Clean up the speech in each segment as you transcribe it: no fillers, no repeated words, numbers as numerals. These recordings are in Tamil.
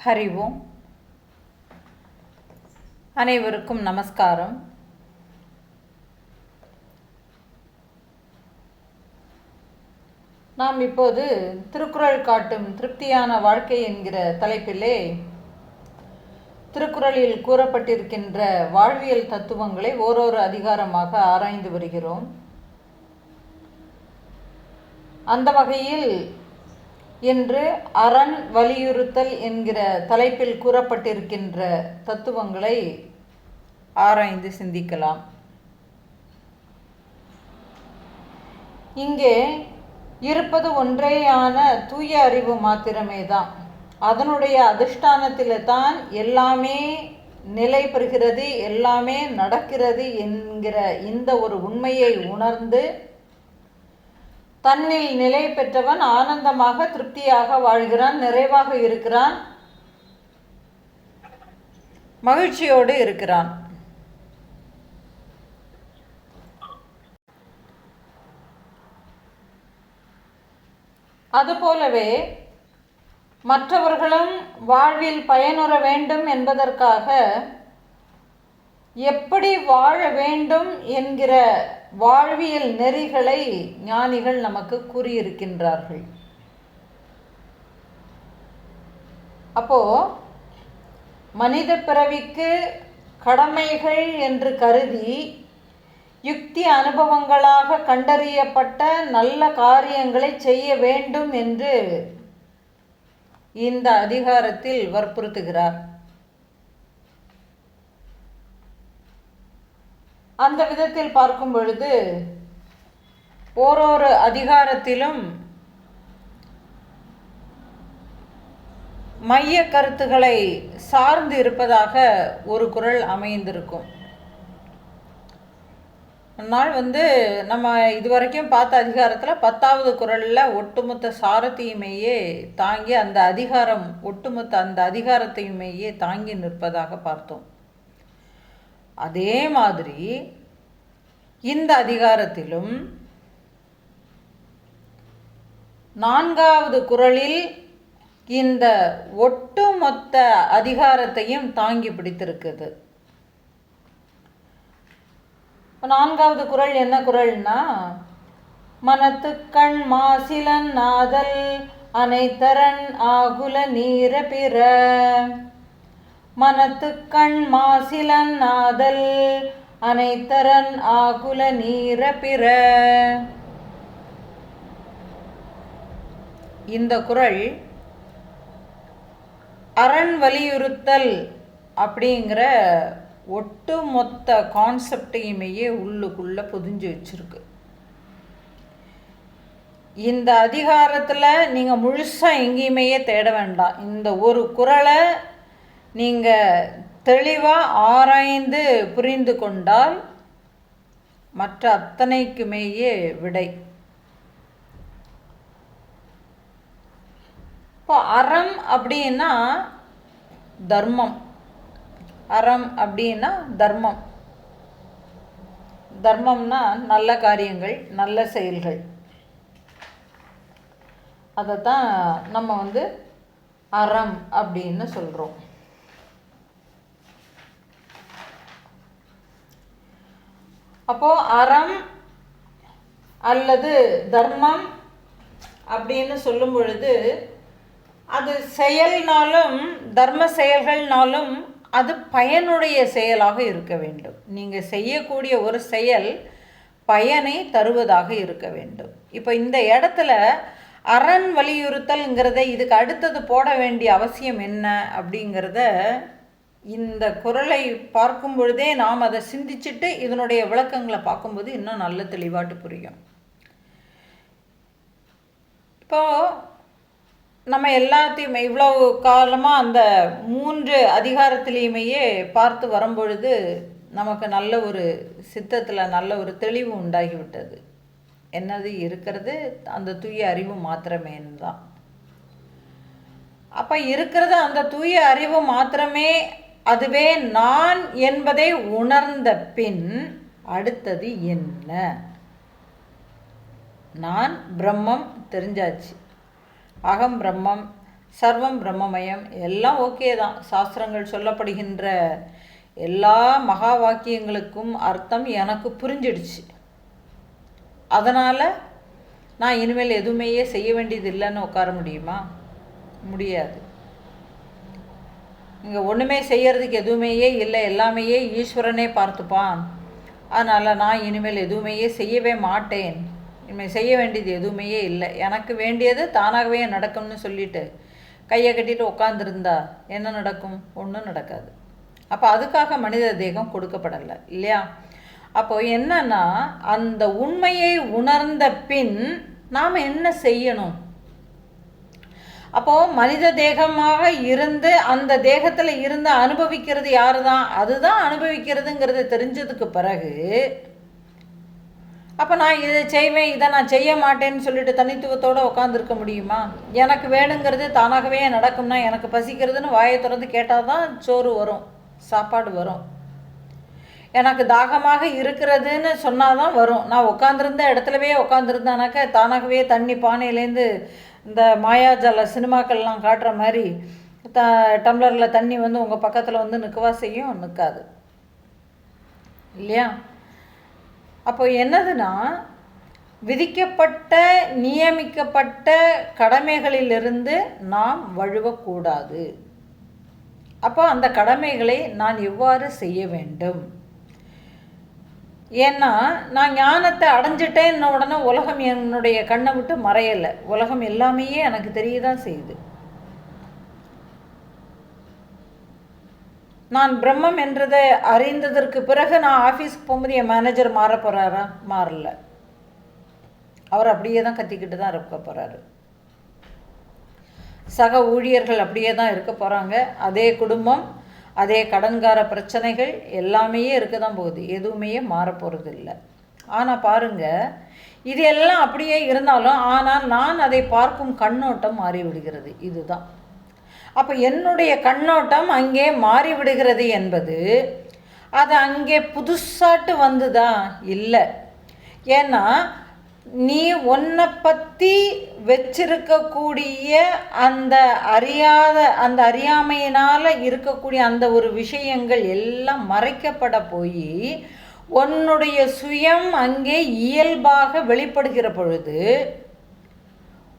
ஹரி ஓம். அனைவருக்கும் நமஸ்காரம். நாம் இப்போது திருக்குறள் காட்டும் திருப்தியான வாழ்க்கை என்கிற தலைப்பிலே திருக்குறளில் கூறப்பட்டிருக்கின்ற வாழ்வியல் தத்துவங்களை ஓரொரு அதிகாரமாக ஆராய்ந்து வருகிறோம். அந்த வகையில் இன்று அரண் வலியுறுத்தல் என்கிற தலைப்பில் கூறப்பட்டிருக்கின்ற தத்துவங்களை ஆராய்ந்து சிந்திக்கலாம். இங்கே இருப்பது ஒன்றேயான தூய அறிவு மாத்திரமே தான். அதனுடைய அதிஷ்டானத்தில் தான் எல்லாமே நிலை பெறுகிறது, எல்லாமே நடக்கிறது என்கிற இந்த ஒரு உண்மையை உணர்ந்து தன்னில் நிலை பெற்றவன் ஆனந்தமாக திருப்தியாக வாழ்கிறான், நிறைவாக இருக்கிறான், மகிழ்ச்சியோடு இருக்கிறான். அதுபோலவே மற்றவர்களும் வாழ்வில் பயனுற வேண்டும் என்பதற்காக எப்படி வாழ வேண்டும் என்கிற வாழ்வியல் நெறிகளை ஞானிகள் நமக்கு கூறியிருக்கின்றார்கள். அப்போ மனித பிறவிக்கு கடமைகள் என்று கருதி யுக்தி அனுபவங்களாக கண்டறியப்பட்ட நல்ல காரியங்களை செய்ய வேண்டும் என்று இந்த அதிகாரத்தில் வற்புறுத்துகிறார். அந்த விதத்தில் பார்க்கும் பொழுது ஓரொரு அதிகாரத்திலும் மைய கருத்துக்களை சார்ந்து இருப்பதாக ஒரு குறள் அமைந்திருக்கும். நாள் நம்ம இதுவரைக்கும் பார்த்த அதிகாரத்தில் 10வது குறளில் ஒட்டுமொத்த சாரத்தையுமேயே தாங்கி அந்த அதிகாரம் ஒட்டுமொத்த அந்த அதிகாரத்தையுமேயே தாங்கி நிற்பதாக பார்த்தோம். அதே மாதிரி இந்த அதிகாரத்திலும் 4வது குறளில் இந்த ஒட்டுமொத்த அதிகாரத்தையும் தாங்கி பிடித்திருக்குது. 4வது குறள் என்ன குறள்னா, மனத்துக்கண் மாசிலன் நாதல் அனைத்தரன் ஆகுல நீர பிற. மனத்துக்கண் மாசிலன் நாதல் அனைத்தரன் ஆகுல நீர பிற. இந்த குறள் அரண் வலியுறுத்தல் அப்படிங்கிற ஒட்டுமொத்த கான்செப்டையுமேயே உள்ளுக்குள்ள பொதிஞ்சு வச்சிருக்கு. இந்த அதிகாரத்தில் நீங்கள் முழுசாக எங்கேயுமேயே தேட வேண்டாம். இந்த ஒரு குறளை நீங்கள் தெளிவாக ஆராய்ந்து புரிந்து கொண்டால் மற்ற அத்தனைக்குமேயே விடை. இப்போ அறம் அப்படின்னா தர்மம். அறம் அப்படின்னா தர்மம். தர்மம்னா நல்ல காரியங்கள், நல்ல செயல்கள். அதை தான் நம்ம அறம் அப்படின்னு சொல்கிறோம். அப்போது அறம் அல்லது தர்மம் அப்படின்னு சொல்லும் பொழுது அது செயல்னாலும் தர்ம செயல்கள்னாலும் அது பயனுடைய செயலாக இருக்க வேண்டும். நீங்கள் செய்யக்கூடிய ஒரு செயல் பயனை தருவதாக இருக்க வேண்டும். இப்போ இந்த இடத்துல அரண் வலியுறுத்தல்ங்கிறத இதுக்கு அடுத்தது போட வேண்டிய அவசியம் என்ன அப்படிங்கிறத இந்த குறளை பார்க்கும் பொழுதே நாம் அதை சிந்திச்சுட்டு இதனுடைய விளக்கங்களை பார்க்கும்போது இன்னும் நல்ல தெளிவாட்டு புரியும். இப்போது நம்ம எல்லாத்தையுமே இவ்வளோ காலமாக அந்த 3 அதிகாரத்திலையுமேயே பார்த்து வரும்பொழுது நமக்கு நல்ல ஒரு சித்தத்தில் நல்ல ஒரு தெளிவு உண்டாகிவிட்டது. என்னது இருக்கிறது? அந்த தூய அறிவு மாத்திரமேன்னு தான். அப்போ இருக்கிறது அந்த தூய அறிவு மாத்திரமே, அதுவே நான் என்பதை உணர்ந்த பின் அடுத்தது என்ன? நான் பிரம்மம் தெரிஞ்சாச்சு. அகம் பிரம்மம், சர்வம் பிரம்மமயம் எல்லாம் ஓகே தான். சாஸ்திரங்கள் சொல்லப்படுகின்ற எல்லா மகா வாக்கியங்களுக்கும் அர்த்தம் எனக்கு புரிஞ்சிடுச்சு. அதனால் நான் இனிமேல் எதுவுமே செய்ய வேண்டியது இல்லைன்னு உட்கார முடியுமா? முடியாது. இங்கே ஒன்றுமே செய்யறதுக்கு எதுவுமே இல்லை, எல்லாமே ஈஸ்வரனே பார்த்துப்பான். அதனால் நான் இனிமேல் எதுவுமே செய்யவே மாட்டேன், இனிமேல் செய்ய வேண்டியது எதுவுமே இல்லை, எனக்கு வேண்டியது தானாகவே நடக்கும்னு சொல்லிட்டு கையை கட்டிட்டு உட்காந்துருந்தா என்ன நடக்கும்? ஒன்றும் நடக்காது. அப்போ அதுக்காக மனித தேகம் கொடுக்கப்படலை இல்லையா? அப்போது என்னன்னா, அந்த உண்மையை உணர்ந்த பின் நாம் என்ன செய்யணும்? அப்போது மனித தேகமாக இருந்து அந்த தேகத்தில் இருந்து அனுபவிக்கிறது யாரு தான்? அதுதான் அனுபவிக்கிறதுங்கிறத தெரிஞ்சதுக்கு பிறகு அப்போ நான் இதை செய்வேன், இதை நான் செய்ய மாட்டேன்னு சொல்லிட்டு தனித்துவத்தோடு உட்காந்துருக்க முடியுமா? எனக்கு வேணுங்கிறது தானாகவே நடக்கும்னா, எனக்கு பசிக்கிறதுன்னு வாயை திறந்து கேட்டால் தான் சோறு வரும், சாப்பாடு வரும். எனக்கு தாகமாக இருக்கிறதுன்னு சொன்னால் தான் வரும். நான் உட்காந்துருந்த இடத்துலவே உட்காந்துருந்தானாக்கா தானாகவே தண்ணி பானையிலேருந்து இந்த மாயாஜால சினிமாக்கள்லாம் காட்டுற மாதிரி டம்ளரில் தண்ணி வந்து உங்கள் பக்கத்தில் வந்து நிற்கவா செய்யும்? நிற்காது இல்லையா? அப்போ என்னதுன்னா, விதிக்கப்பட்ட நியமிக்கப்பட்ட கடமைகளிலிருந்து நாம் வழுவக்கூடாது. அப்போ அந்த கடமைகளை நான் எவ்வாறு செய்ய வேண்டும்? ஏன்னா நான் ஞானத்தை அடைஞ்சிட்டேன்ன உடனே உலகம் என்னுடைய கண்ணை விட்டு மறையலை. உலகம் எல்லாமே எனக்கு தெரியதான் செய்யுது. நான் பிரம்மம் என்றதை அறிந்ததற்கு பிறகு நான் ஆஃபீஸ்க்கு போகும்போது என் மேனேஜர் மாற போகிறாரா? மாறல. அவர் அப்படியே தான் கத்திக்கிட்டு தான் இருக்க போகிறாரு. சக ஊழியர்கள் அப்படியே தான் இருக்க போகிறாங்க. அதே குடும்பம், அதே கடன்கார பிரச்சனைகள் எல்லாமே இருக்க தான் போகுது. எதுவுமே மாறப்போகிறது இல்லை. ஆனால் பாருங்கள், இது எல்லாம் அப்படியே இருந்தாலும் ஆனால் நான் அதை பார்க்கும் கண்ணோட்டம் மாறிவிடுகிறது. இதுதான். அப்போ என்னுடைய கண்ணோட்டம் அங்கே மாறிவிடுகிறது என்பது அது அங்கே புதுசாட்டு வந்துதா? இல்லை. ஏன்னா நீ உன்னை பற்றி வச்சிருக்கக்கூடிய அந்த அறியாமையினால் இருக்கக்கூடிய அந்த ஒரு விஷயங்கள் எல்லாம் மறைக்கப்பட போய் உன்னுடைய சுயம் அங்கே இயல்பாக வெளிப்படுகிற பொழுது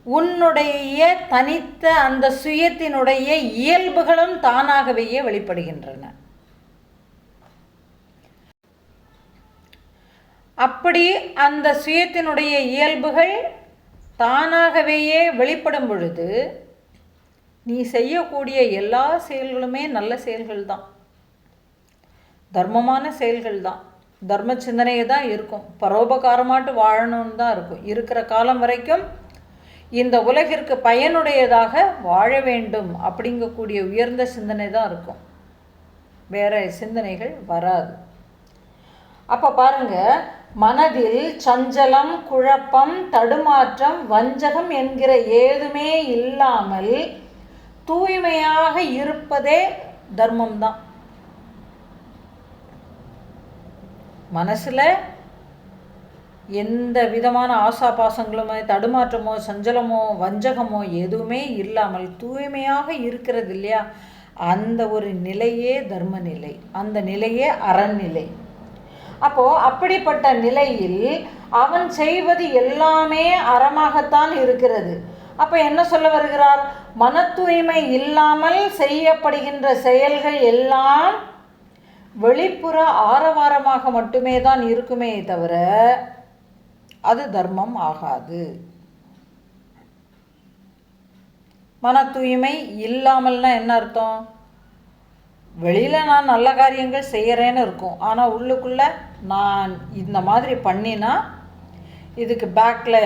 உன்னுடைய தனித்த அந்த சுயத்தினுடைய இயல்புகளும் தானாகவே வெளிப்படுகின்றன. அப்படி அந்த சுயத்தினுடைய இயல்புகள் தானாகவே வெளிப்படும் பொழுது நீ செய்யக்கூடிய எல்லா செயல்களுமே நல்ல செயல்கள் தான், தர்மமான செயல்கள் தான், தர்ம சிந்தனையை தான் இருக்கும், பரோபகாரமாட்டு வாழணும்னு தான் இருக்கும். இருக்கிற காலம் வரைக்கும் இந்த உலகிற்கு பயனுடையதாக வாழ வேண்டும் அப்படிங்கக்கூடிய உயர்ந்த சிந்தனை தான் இருக்கும். வேற சிந்தனைகள் வராது. அப்போ பாருங்க, மனதில் சஞ்சலம், குழப்பம், தடுமாற்றம், வஞ்சகம் என்கிற ஏதுமே இல்லாமல் தூய்மையாக இருப்பதே தர்மம்தான். மனசில் எந்த விதமான ஆசாபாசங்களுமோ தடுமாற்றமோ சஞ்சலமோ வஞ்சகமோ எதுவுமே இல்லாமல் தூய்மையாக இருக்கிறது இல்லையா, அந்த ஒரு நிலையே தர்ம நிலை, அந்த நிலையே அறநிலை. அப்போது அப்படிப்பட்ட நிலையில் அவன் செய்வது எல்லாமே அறமாகத்தான் இருக்கிறது. அப்போ என்ன சொல்ல வருகிறார்? மன தூய்மை இல்லாமல் செய்யப்படுகின்ற செயல்கள் எல்லாம் வெளிப்புற ஆரவாரமாக மட்டுமே தான் இருக்குமே தவிர அது தர்மம் ஆகாது. மன தூய்மை இல்லாமல்னா என்ன அர்த்தம்? வெளியில் நான் நல்ல காரியங்கள் செய்கிறேன்னு இருக்கும், ஆனால் உள்ளுக்குள்ளே நான் இந்த மாதிரி பண்ணினா இதுக்கு பேக்கில்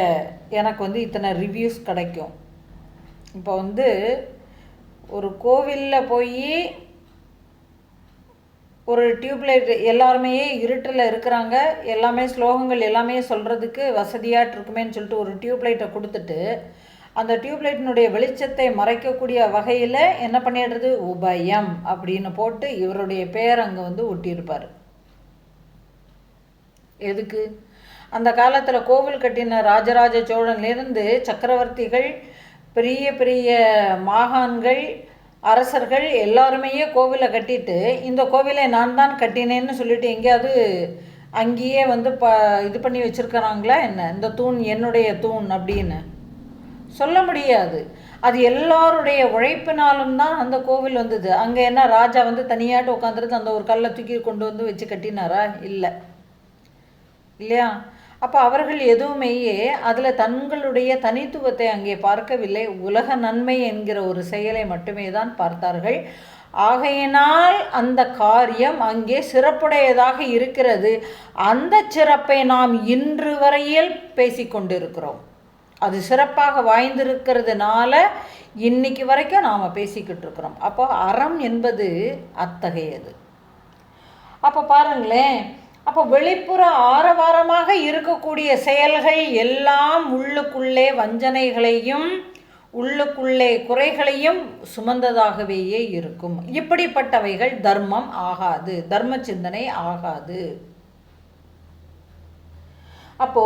எனக்கு வந்து இத்தனை ரிவ்யூஸ் கிடைக்கும். இப்போ வந்து ஒரு கோவிலில் போய் ஒரு டியூப்லைட், எல்லாருமே இருட்டில் இருக்கிறாங்க, எல்லாமே ஸ்லோகங்கள் எல்லாமே சொல்கிறதுக்கு வசதியாட்டு இருக்குமேன்னு சொல்லிட்டு ஒரு டியூப்லைட்டை கொடுத்துட்டு அந்த டியூப்லைட்டினுடைய வெளிச்சத்தை மறைக்கக்கூடிய வகையில் என்ன பண்ணிடுறது, உபயம் அப்படின்னு போட்டு இவருடைய பேர் அங்கே வந்து ஒட்டியிருப்பார். எதுக்கு? அந்த காலத்தில் கோவில் கட்டின ராஜராஜ சோழன்லேருந்து சக்கரவர்த்திகள் பெரிய பெரிய மாகாண்கள், அரசர்கள் எல்லாருமே கோவிலை கட்டிட்டு இந்த கோவிலை நான் தான் கட்டினேன்னு சொல்லிட்டு எங்கேயாவது அங்கேயே வந்து இது பண்ணி வச்சுருக்கிறாங்களா என்ன, இந்த தூண் என்னுடைய தூண் அப்படின்னு சொல்ல முடியாது. அது எல்லாருடைய உழைப்பினாலும் தான் அந்த கோவில் வந்தது. அங்கே என்ன ராஜா வந்து தனியாட்டு உட்காந்துருந்து அந்த ஒரு கல்லை தூக்கி கொண்டு வந்து வச்சு கட்டினாரா? இல்லை இல்லையா? அப்போ அவர்கள் எதுவுமே அதில் தங்களுடைய தனித்துவத்தை அங்கே பார்க்கவில்லை. உலக நன்மை என்கிற ஒரு செயலை மட்டுமே தான் பார்த்தார்கள். ஆகையினால் அந்த காரியம் அங்கே சிறப்புடையதாக இருக்கிறது. அந்த சிறப்பை நாம் இன்று வரையில் பேசிக்கொண்டிருக்கிறோம். அது சிறப்பாக வாய்ந்திருக்கிறதுனால இன்னைக்கு வரைக்கும் நாம் பேசிக்கிட்டு இருக்கிறோம். அப்போ அறம் என்பது அத்தகையது. அப்போ பாருங்களேன், அப்போ வெளிப்புற ஆரவாரமாக இருக்கக்கூடிய செயல்கள் எல்லாம் உள்ளுக்குள்ளே வஞ்சனைகளையும் உள்ளுக்குள்ளே குறைகளையும் சுமந்ததாகவே இருக்கும். இப்படிப்பட்டவைகள் தர்மம் ஆகாது, தர்ம சிந்தனை ஆகாது. அப்போ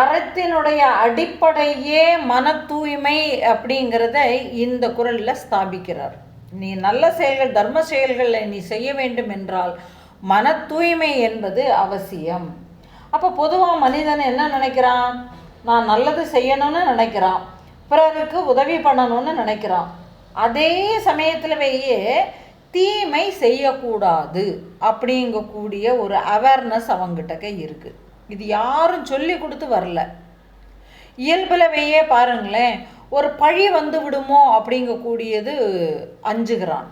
அறத்தினுடைய அடிப்படையே மன தூய்மை அப்படிங்கிறத இந்த குறளில் ஸ்தாபிக்கிறார். நீ நல்ல செயல்கள், தர்ம செயல்களை நீ செய்ய வேண்டும் என்றால் மன தூய்மை என்பது அவசியம். அப்போ பொதுவாக மனிதன் என்ன நினைக்கிறான்? நான் நல்லது செய்யணும்னு நினைக்கிறான், பிறருக்கு உதவி பண்ணணும்னு நினைக்கிறான். அதே சமயத்திலேயே தீமை செய்யக்கூடாது அப்படிங்கக்கூடிய ஒரு அவேர்னஸ் அவங்ககிட்ட இருக்குது. இது யாரும் சொல்லி கொடுத்து வரல. இயல்புலவையே பாருங்களேன், ஒரு பழி வந்து விடுமோ அப்படிங்கக்கூடியது அஞ்சுகிறான்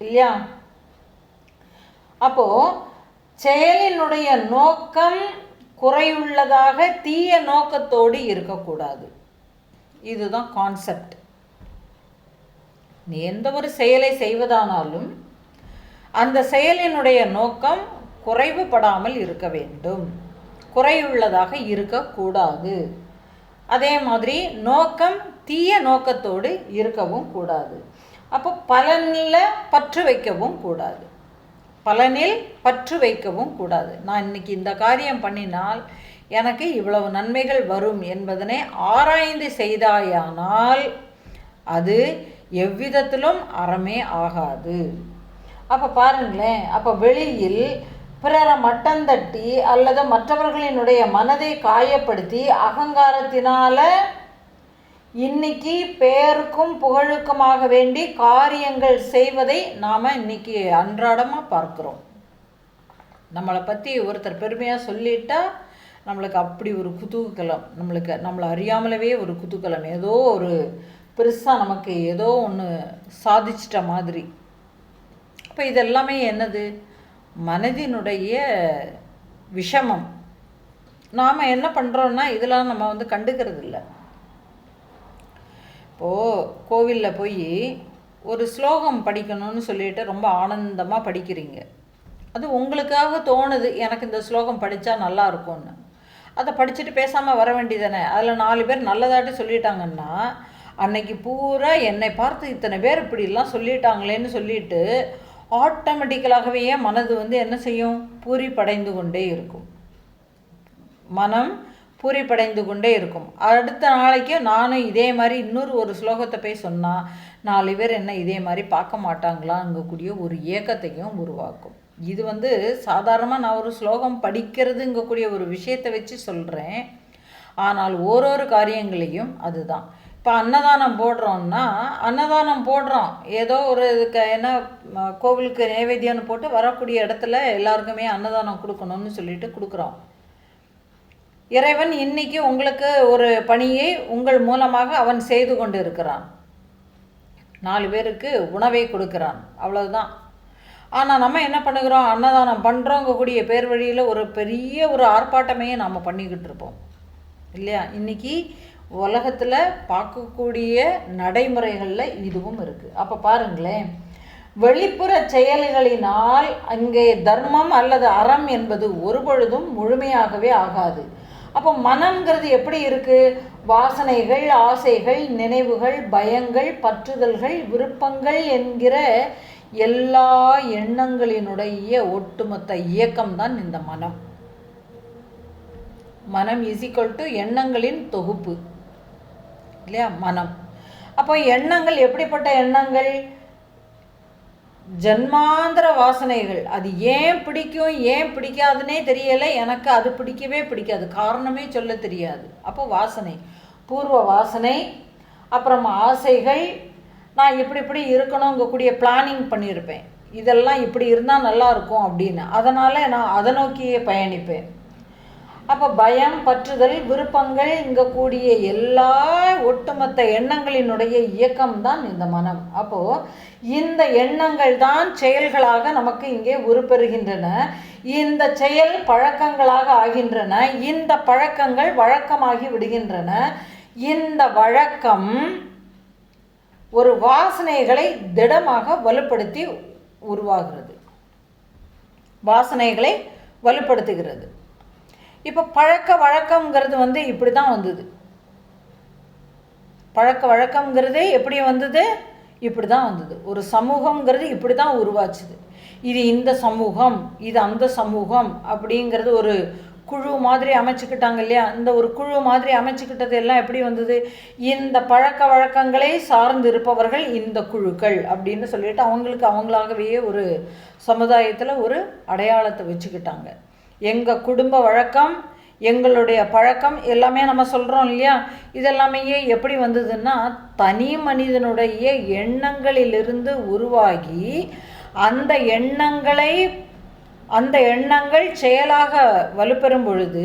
இல்லையா? அப்போ செயலினுடைய நோக்கம் குறையுள்ளதாக தீய நோக்கத்தோடு இருக்கக்கூடாது. இதுதான் கான்செப்ட். நீ எந்த ஒரு செயலை செய்வதானாலும் அந்த செயலினுடைய நோக்கம் குறைவுபடாமல் இருக்க வேண்டும், குறையுள்ளதாக இருக்கக்கூடாது. அதே மாதிரி நோக்கம் தீய நோக்கத்தோடு இருக்கவும் கூடாது. அப்போ பலனில் பற்று வைக்கவும் கூடாது, பலனில் பற்று வைக்கவும் கூடாது. நான் இன்னைக்கு இந்த காரியம் பண்ணினால் எனக்கு இவ்வளவு நன்மைகள் வரும் என்பதனை ஆராய்ந்து செய்தாயானால் அது எவ்விதத்திலும் அறமே ஆகாது. அப்போ பாருங்களேன், அப்போ வெளியில் பிறரை மட்டந்தட்டி அல்லது மற்றவர்களினுடைய மனதை காயப்படுத்தி அகங்காரத்தினால இன்னைக்கு பேருக்கும் புகழுக்குமாக வேண்டி காரியங்கள் செய்வதை நாம் இன்னைக்கு அன்றாடமாக பார்க்குறோம். நம்மளை பற்றி ஒருத்தர் பெருமையாக சொல்லிட்டா நம்மளுக்கு அப்படி ஒரு குதூகலம், நம்மளை அறியாமலவே ஒரு குதூகலம், ஏதோ ஒரு பெருசாக நமக்கு ஏதோ ஒன்று சாதிச்சிட்ட மாதிரி. அப்போ இதெல்லாமே என்னது? மனதினுடைய விஷமம். நாம் என்ன பண்ணுறோன்னா இதெல்லாம் நம்ம வந்து கண்டுக்கிறது இல்லை. இப்போது கோவிலில் போய் ஒரு ஸ்லோகம் படிக்கணும்னு சொல்லிட்டு ரொம்ப ஆனந்தமாக படிக்கிறீங்க. அது உங்களுக்காக தோணுது, எனக்கு இந்த ஸ்லோகம் படித்தா நல்லா இருக்கும்னு. அதை படிச்சுட்டு பேசாமல் வர வேண்டியதானே? அதில் 4 பேர் நல்லதாட்டு சொல்லிட்டாங்கன்னா அன்னைக்கு பூரா என்னை பார்த்து இத்தனை பேர் இப்படிலாம் சொல்லிட்டாங்களேன்னு சொல்லிட்டு ஆட்டோமேட்டிக்கலாகவே மனது வந்து என்ன செய்யும்? பூரிப்படைந்து கொண்டே இருக்கும். மனம் பூரிப்படைந்து கொண்டே இருக்கும். அடுத்த நாளைக்கு நானும் இதே மாதிரி ஒரு ஸ்லோகத்தை போய் சொன்னால் 4 பேர் என்ன இதே மாதிரி பார்க்க மாட்டாங்களாங்கக்கூடிய ஒரு ஏக்கத்தையும் உருவாக்கும். இது வந்து சாதாரணமாக நான் ஒரு ஸ்லோகம் படிக்கிறதுங்கக்கூடிய ஒரு விஷயத்தை வச்சு சொல்கிறேன். ஆனால் ஓரொரு காரியங்களையும் அதுதான். இப்போ அன்னதானம் போடுறோன்னா அன்னதானம் போடுறோம், ஏதோ ஒரு இதுக்கு என்ன கோவிலுக்கு நைவேத்தியம்னு போட்டு வரக்கூடிய இடத்துல எல்லாருக்குமே அன்னதானம் கொடுக்கணும்னு சொல்லிட்டு கொடுக்குறோம். இறைவன் இன்னைக்கு உங்களுக்கு ஒரு பணியை உங்கள் மூலமாக அவன் செய்து கொண்டு இருக்கிறான். 4 பேருக்கு உணவை கொடுக்குறான், அவ்வளவுதான். ஆனால் நம்ம என்ன பண்ணுகிறோம்? அன்னதானம் பண்ணுறோங்கக்கூடிய பேர் வழியில் ஒரு பெரிய ஒரு ஆர்ப்பாட்டமே நாம் பண்ணிக்கிட்டு இருப்போம் இல்லையா? இன்றைக்கி உலகத்தில் பார்க்கக்கூடிய நடைமுறைகளில் இதுவும் இருக்குது. அப்போ பாருங்களேன், வெளிப்புற செயல்களினால் அங்கே தர்மம் அல்லது அறம் என்பது ஒரு பொழுதும் முழுமையாகவே ஆகாது. அப்போ மனம்ங்கிறது எப்படி இருக்குது? வாசனைகள், ஆசைகள், நினைவுகள், பயங்கள், பற்றுதல்கள், விருப்பங்கள் என்கிற எல்லா எண்ணங்களினுடைய ஒட்டுமொத்த இயக்கம்தான் இந்த மனம். மனம் = எண்ணங்களின் தொகுப்பு இல்லையா? மனம். அப்போ எண்ணங்கள் எப்படிப்பட்ட எண்ணங்கள்? ஜன்மாந்திர வாசனைகள். அது ஏன் பிடிக்கும் ஏன் பிடிக்காதுன்னே தெரியலை. எனக்கு அது பிடிக்கவே பிடிக்காது, காரணமே சொல்ல தெரியாது. அப்போ வாசனை, பூர்வ வாசனை, அப்புறம் ஆசைகள். நான் இப்படி இப்படி இருக்கணுங்கக்கூடிய பிளானிங் பண்ணியிருப்பேன், இதெல்லாம் இப்படி இருந்தால் நல்லாயிருக்கும் அப்படின்னு. அதனால் நான் அதை நோக்கியே பயணிப்பேன். அப்போ பயம், பற்றுதல், விருப்பங்கள், இங்கே கூடிய எல்லா ஒட்டுமொத்த எண்ணங்களினுடைய இயக்கம்தான் இந்த மனம். அப்போது இந்த எண்ணங்கள் தான் செயல்களாக நமக்கு இங்கே உருப்பெறுகின்றன. இந்த செயல் பழக்கங்களாக ஆகின்றன. இந்த பழக்கங்கள் வழக்கமாகி விடுகின்றன. இந்த வழக்கம் ஒரு வாசனைகளை திடமாக வலுப்படுத்தி உருவாகிறது, வாசனைகளை வலுப்படுத்துகிறது. இப்போ பழக்க வழக்கம்ங்கிறது இப்படி தான் வந்தது. பழக்க வழக்கம்ங்கிறது எப்படி வந்தது? இப்படி தான் வந்தது. ஒரு சமூகங்கிறது இப்படி தான் உருவாச்சுது. இது இந்த சமூகம், இது அந்த சமூகம் அப்படிங்கிறது ஒரு குழு மாதிரி அமைச்சுக்கிட்டாங்க இல்லையா? இந்த ஒரு குழு மாதிரி அமைச்சுக்கிட்டது எல்லாம் எப்படி வந்தது? இந்த பழக்க வழக்கங்களை சார்ந்து இருப்பவர்கள் இந்த குழுக்கள் அப்படின்னு சொல்லிட்டு அவங்களுக்கு அவங்களாகவே ஒரு சமுதாயத்தில் ஒரு அடையாளத்தை வச்சுக்கிட்டாங்க. எங்கள் குடும்ப வழக்கம், எங்களுடைய பழக்கம் எல்லாமே நம்ம சொல்கிறோம் இல்லையா? இதெல்லாமே எப்படி வந்ததுன்னா தனி மனிதனுடைய எண்ணங்களிலிருந்து உருவாகி அந்த எண்ணங்கள் செயலாக வலுப்பெறும் பொழுது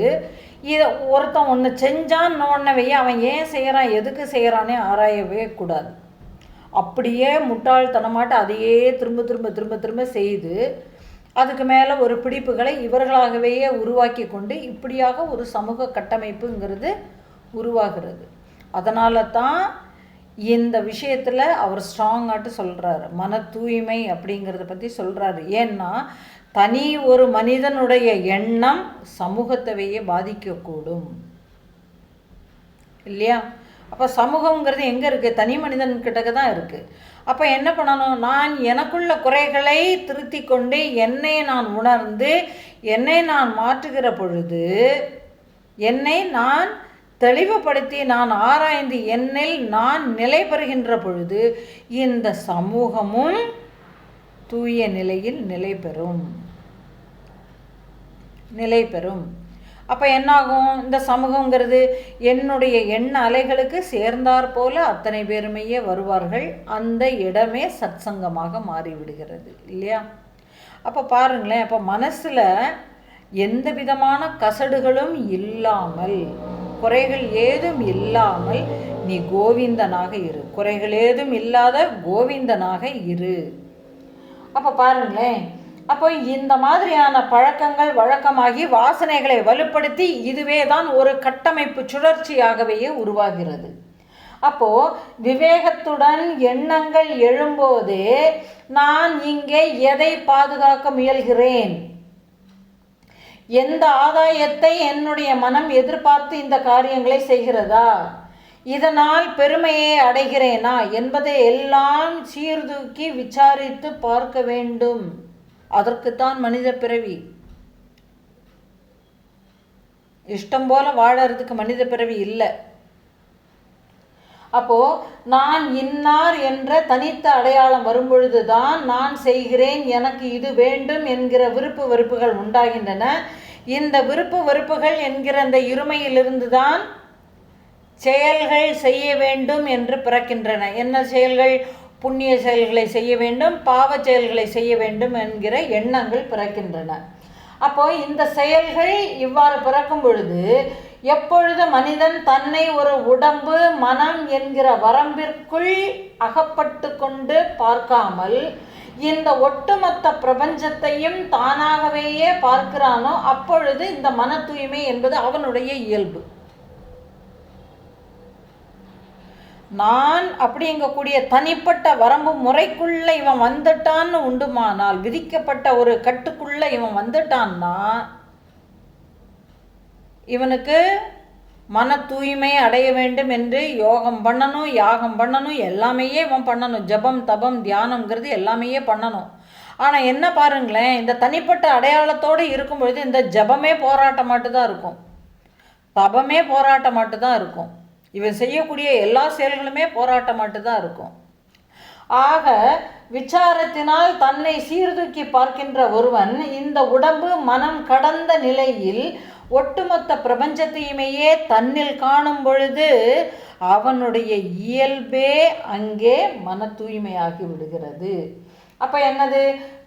இதை ஒருத்தன் ஒன்று செஞ்சான் ஒன்றவையே அவன் ஏன் செய்கிறான் எதுக்கு செய்கிறானே ஆராயவே கூடாது. அப்படியே முட்டாள்தனமாட்டு அதையே திரும்ப திரும்ப திரும்ப திரும்ப செய்து அதுக்கு மேலே ஒரு பிடிப்புகளை இவர்களாகவே உருவாக்கி கொண்டு இப்படியாக ஒரு சமூக கட்டமைப்புங்கிறது உருவாகிறது. அதனால தான் இந்த விஷயத்தில் அவர் ஸ்ட்ராங்காட்டு சொல்கிறாரு, மன தூய்மை அப்படிங்கிறத பற்றி சொல்கிறாரு. ஏன்னா தனி ஒரு மனிதனுடைய எண்ணம் சமூகத்தவையே பாதிக்கக்கூடும் இல்லையா? அப்போ சமூகங்கிறது எங்கே இருக்குது? தனி மனிதன்கிட்ட தான் இருக்குது. அப்போ என்ன பண்ணணும்? நான் எனக்குள்ள குறைகளை திருத்தி கொண்டு என்னை நான் உணர்ந்து என்னை நான் மாற்றுகிற பொழுது, என்னை நான் தெளிவுபடுத்தி நான் ஆராய்ந்து என்னில் நான் நிலை பெறுகின்ற பொழுது இந்த சமூகமும் தூய நிலையில் நிலை பெறும். அப்போ என்னாகும்? இந்த சமூகங்கிறது என்னுடைய எண்ண அலைகளுக்கு சேர்ந்தாற் போல அத்தனை பேருமையே வருவார்கள். அந்த இடமே சத்சங்கமாக மாறிவிடுகிறது இல்லையா? அப்போ பாருங்களேன், அப்போ மனசில் எந்த விதமான கசடுகளும் இல்லாமல், குறைகள் ஏதும் இல்லாமல் நீ கோவிந்தனாக இரு. குறைகள் ஏதும் இல்லாத கோவிந்தனாக இரு. அப்போ பாருங்களேன், அப்போ இந்த மாதிரியான பழக்கங்கள் வழக்கமாகி வாசனைகளை வலுப்படுத்தி இதுவே தான் ஒரு கட்டமைப்பு சுழற்சியாகவே உருவாகிறது. அப்போ விவேகத்துடன் எண்ணங்கள் எழும்போதே நான் இங்கே எதை பாதுகாக்க முயல்கிறேன், எந்த ஆதாயத்தை என்னுடைய மனம் எதிர்பார்த்து இந்த காரியங்களை செய்கிறதா, இதனால் பெருமையை அடைகிறேனா என்பதை எல்லாம் சீர்தூக்கி விசாரித்து பார்க்க வேண்டும். அதற்குத்தான் மனித பிறவி. இஷ்டம் போல வாழறதுக்கு மனித பிறவி இல்லை. அப்போ நான் இன்னார் என்ற தனித்த அடையாளம் வரும்பொழுதுதான் நான் செய்கிறேன், எனக்கு இது வேண்டும் என்கிற விருப்பு வெறுப்புகள் உண்டாகின்றன. இந்த விருப்பு வெறுப்புகள் என்கிற அந்த இருமையிலிருந்து தான் செயல்கள் செய்ய வேண்டும் என்று பிறக்கின்றன. என்ன செயல்கள்? புண்ணிய செயல்களை செய்ய வேண்டும், பாவ செயல்களை செய்ய வேண்டும் என்கிற எண்ணங்கள் பிறக்கின்றன. அப்போ இந்த செயல்கள் இவ்வாறு பிறக்கும் பொழுது எப்பொழுது மனிதன் தன்னை ஒரு உடம்பு மனம் என்கிற வரம்பிற்குள் அகப்பட்டு கொண்டு பார்க்காமல் இந்த ஒட்டுமொத்த பிரபஞ்சத்தையும் தானாகவேயே பார்க்கிறானோ அப்பொழுது இந்த மன தூய்மை என்பது அவனுடைய இயல்பு. நான் அப்படிங்கக்கூடிய தனிப்பட்ட வரம்பு முறைக்குள்ள இவன் வந்துட்டான்னு உண்டுமானால், விதிக்கப்பட்ட ஒரு கட்டுக்குள்ள இவன் வந்துட்டான்னா இவனுக்கு மன தூய்மை அடைய வேண்டும் என்று யோகம் பண்ணணும், யாகம் பண்ணணும், எல்லாமே இவன் பண்ணணும். ஜபம் தபம் தியானம்ங்கிறது எல்லாமே பண்ணணும். ஆனால் என்ன பாருங்களேன், இந்த தனிப்பட்ட அடையாளத்தோடு இருக்கும் பொழுது இந்த ஜபமே போராட்டமாட்டு தான் இருக்கும், தபமே போராட்டமாட்டு தான் இருக்கும். இவன் செய்யக்கூடிய எல்லா செயல்களுமே போராட்டமாட்டு தான் இருக்கும். ஆக விசாரத்தினால் தன்னை சீர்தூக்கி பார்க்கின்ற ஒருவன் இந்த உடம்பு மனம் கடந்த நிலையில் ஒட்டுமொத்த பிரபஞ்சத்தையுமையே தன்னில் காணும் பொழுது அவனுடைய இயல்பே அங்கே மன தூய்மையாகி விடுகிறது. அப்போ என்னது?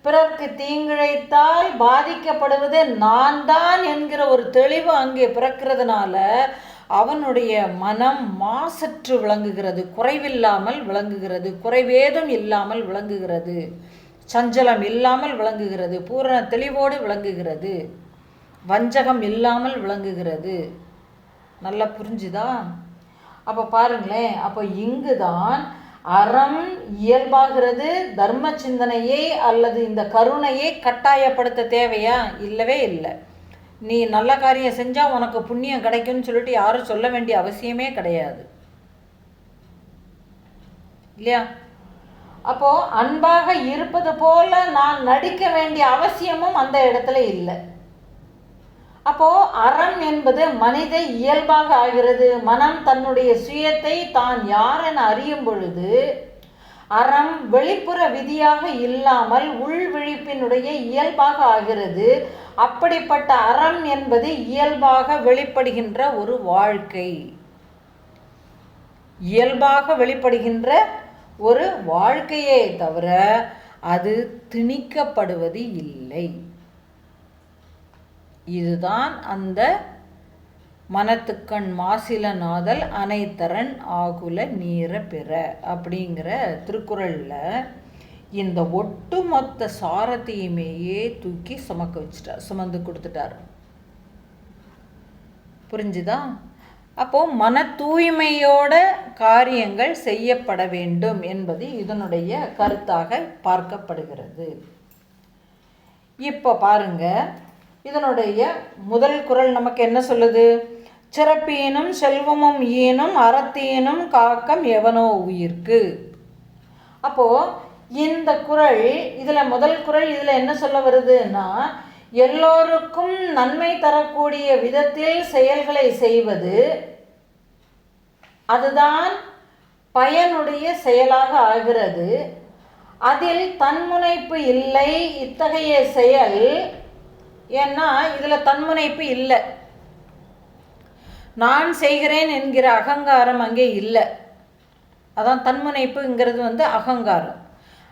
பிறர்க்கு தீங்கிழைத்தால் பாதிக்கப்படுவது நான் தான் என்கிற ஒரு தெளிவு அங்கே பிறக்கிறதுனால அவனுடைய மனம் மாசற்று விளங்குகிறது, குறைவில்லாமல் விளங்குகிறது, குறைவேதும் இல்லாமல் விளங்குகிறது, சஞ்சலம் இல்லாமல் விளங்குகிறது, பூரண தெளிவோடு விளங்குகிறது, வஞ்சகம் இல்லாமல் விளங்குகிறது. நல்லா புரிஞ்சுதா? அப்போ பாருங்களேன், அப்போ இங்கு தான் அறம் இயல்பாகிறது. தர்ம சிந்தனையை அல்லது இந்த கருணையை கட்டாயப்படுத்த தேவையா? இல்லவே இல்லை. நீ நல்ல காரியம் செஞ்சால் உனக்கு புண்ணியம் கிடைக்கும்னு சொல்லிட்டு யாரும் சொல்ல வேண்டிய அவசியமே கிடையாது, இல்லையா? அப்போ அன்பாக இருப்பது போல நான் நடிக்க வேண்டிய அவசியமும் அந்த இடத்துல இல்லை. அப்போ அறம் என்பது மனித இயல்பாக ஆகிறது. மனம் தன்னுடைய சுயத்தை தான் யார் என அறியும் பொழுது அறம் வெளிப்புற விதியாக இல்லாமல் உள் விழிப்பினுடைய இயல்பாக ஆகிறது. அப்படிப்பட்ட அறம் என்பது இயல்பாக வெளிப்படுகின்ற ஒரு வாழ்க்கை, இயல்பாக வெளிப்படுகின்ற ஒரு வாழ்க்கையே தவிர அது திணிக்கப்படுவது இல்லை. இதுதான் அந்த மனத்துக்கண் மாசில நாதல் அனைத்தரன் ஆகுல நீர பெற அப்படிங்கிற திருக்குறளில் இந்த ஒட்டுமொத்த சாரத்தையுமேயே தூக்கி சுமந்து கொடுத்துட்டார். புரிஞ்சுதா? அப்போது மன தூய்மையோட காரியங்கள் செய்யப்பட வேண்டும் என்பது இதனுடைய கருத்தாக பார்க்கப்படுகிறது. இப்போ பாருங்க, இதனுடைய முதல் குறள் நமக்கு என்ன சொல்லுது? சிறப்பீனும் செல்வமும் ஈனும் அறத்தீனும் காக்கம் எவனோ உயிர்க்கு. அப்போது இந்த குறள், இதில் முதல் குறள் இதில் என்ன சொல்ல வருதுன்னா, எல்லோருக்கும் நன்மை தரக்கூடிய விதத்தில் செயல்களை செய்வது அதுதான் பயனுடைய செயலாக ஆகிறது. அதில் தன்முனைப்பு இல்லை இத்தகைய செயல். ஏன்னா இதில் தன்முனைப்பு இல்லை, நான் செய்கிறேன் என்கிற அகங்காரம் அங்கே இல்லை. அதான் தன்முனைப்புங்கிறது அகங்காரம்.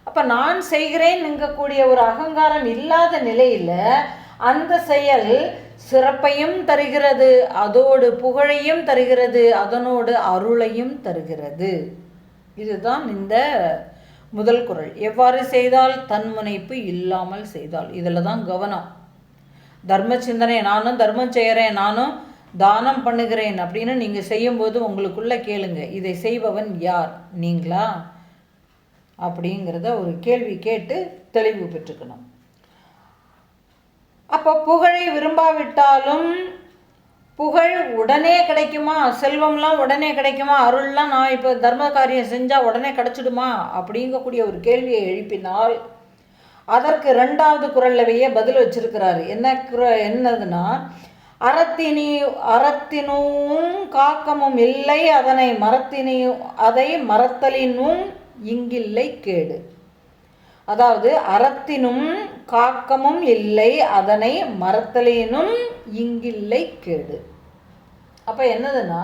அப்போ நான் செய்கிறேன் என்கக்கூடிய ஒரு அகங்காரம் இல்லாத நிலையில் அந்த செயல் சிறப்பையும் தருகிறது, அதோடு புகழையும் தருகிறது, அதனோடு அருளையும் தருகிறது. இதுதான் இந்த முதல் குறள். எவ்வாறு செய்தால்? தன்முனைப்பு இல்லாமல் செய்தால். இதில் தான் கவனம். தர்ம சிந்தனை, நானும் தர்மம் செய்கிறேன், நானும் தானம் பண்ணுகிறேன் அப்படின்னு நீங்கள் செய்யும்போது உங்களுக்குள்ளே கேளுங்க, இதை செய்பவன் யார்? நீங்களா? அப்படிங்கிறத ஒரு கேள்வி கேட்டு தெளிவு பெற்றுக்கணும். அப்போ புகழை விரும்பாவிட்டாலும் புகழ் உடனே கிடைக்குமா? செல்வம்லாம் உடனே கிடைக்குமா? அருள்லாம் நான் இப்போ தர்ம காரியம் செஞ்சால் உடனே கிடைச்சிடுமா அப்படிங்கக்கூடிய ஒரு கேள்வியை எழுப்பினால் அதற்கு 2வது குறள்லவையே பதில் வச்சிருக்கிறாரு. என்னதுன்னா, அறத்தினும் காக்கமும் இல்லை அதை மறத்தலினும் இங்கில்லை கேடு. அதாவது அறத்தினும் காக்கமும் இல்லை, அதனை மறத்தலினும் இங்கில்லை கேடு. அப்ப என்னதுன்னா,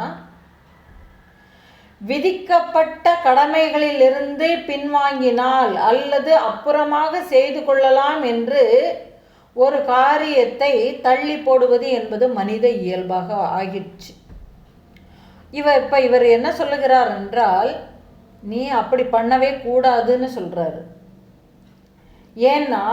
விதிக்கப்பட்ட கடமைகளிலிருந்து பின்வாங்கினால் அல்லது அப்புறமாக செய்து கொள்ளலாம் என்று ஒரு காரியத்தை தள்ளி போடுவது என்பது மனித இயல்பாக ஆகிடுச்சு. இவர் என்ன சொல்லுகிறார் என்றால், நீ அப்படி பண்ணவே கூடாதுன்னு சொல்றாரு. ஏன்னா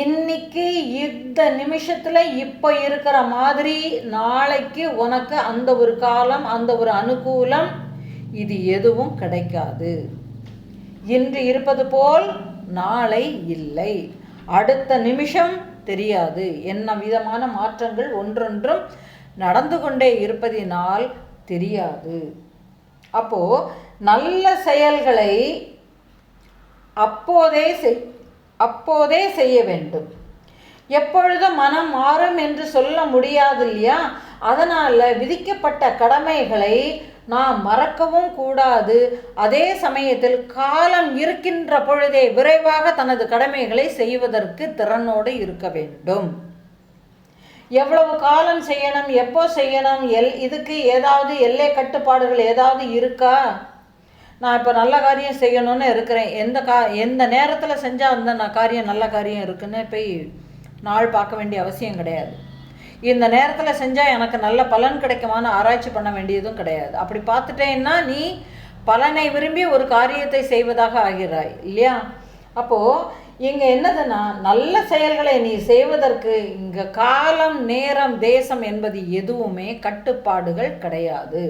இன்னைக்கு இந்த நிமிஷத்துல இப்போ இருக்கிற மாதிரி நாளைக்கு உனக்கு அந்த ஒரு காலம், அந்த ஒரு அனுகூலம், இது எதுவும் கிடைக்காது. இன்று இருப்பது போல் நாளை இல்லை, அடுத்த நிமிஷம் தெரியாது. என்ன விதமான மாற்றங்கள் ஒன்றொன்றும் நடந்து கொண்டே இருப்பதினால் தெரியாது. அப்போ நல்ல செயல்களை அப்போதே செய்ய வேண்டும். எப்பொழுதும் மனம் மாறும் என்று சொல்ல முடியாது இல்லையா? அதனால் விதிக்கப்பட்ட கடமைகளை நாம் மறக்கவும் கூடாது. அதே சமயத்தில் காலம் இருக்கின்ற பொழுதே விரைவாக தனது கடமைகளை செய்வதற்கு திறனோடு இருக்க வேண்டும். எவ்வளவு காலம் செய்யணும், எப்போ செய்யணும், இதுக்கு ஏதாவது எல்லை கட்டுப்பாடுகள் ஏதாவது இருக்கா? நான் இப்போ நல்ல காரியம் செய்யணும்னு இருக்கிறேன், எந்த நேரத்தில் செஞ்சால் அந்த காரியம் நல்ல காரியம் இருக்குன்னு போய் நாள் பார்க்க வேண்டிய அவசியம் கிடையாது. இந்த நேரத்தில் செஞ்சால் எனக்கு நல்ல பலன் கிடைக்குமான்னு ஆராய்ச்சி பண்ண வேண்டியதும் கிடையாது. அப்படி பார்த்துட்டேன்னா நீ பலனை விரும்பி ஒரு காரியத்தை செய்வதாக ஆகிறாய் இல்லையா? அப்போது இங்கே என்னதுன்னா, நல்ல செயல்களை நீ செய்வதற்கு இங்கே காலம், நேரம், தேசம் என்பது எதுவுமே கட்டுப்பாடுகள் கிடையாது.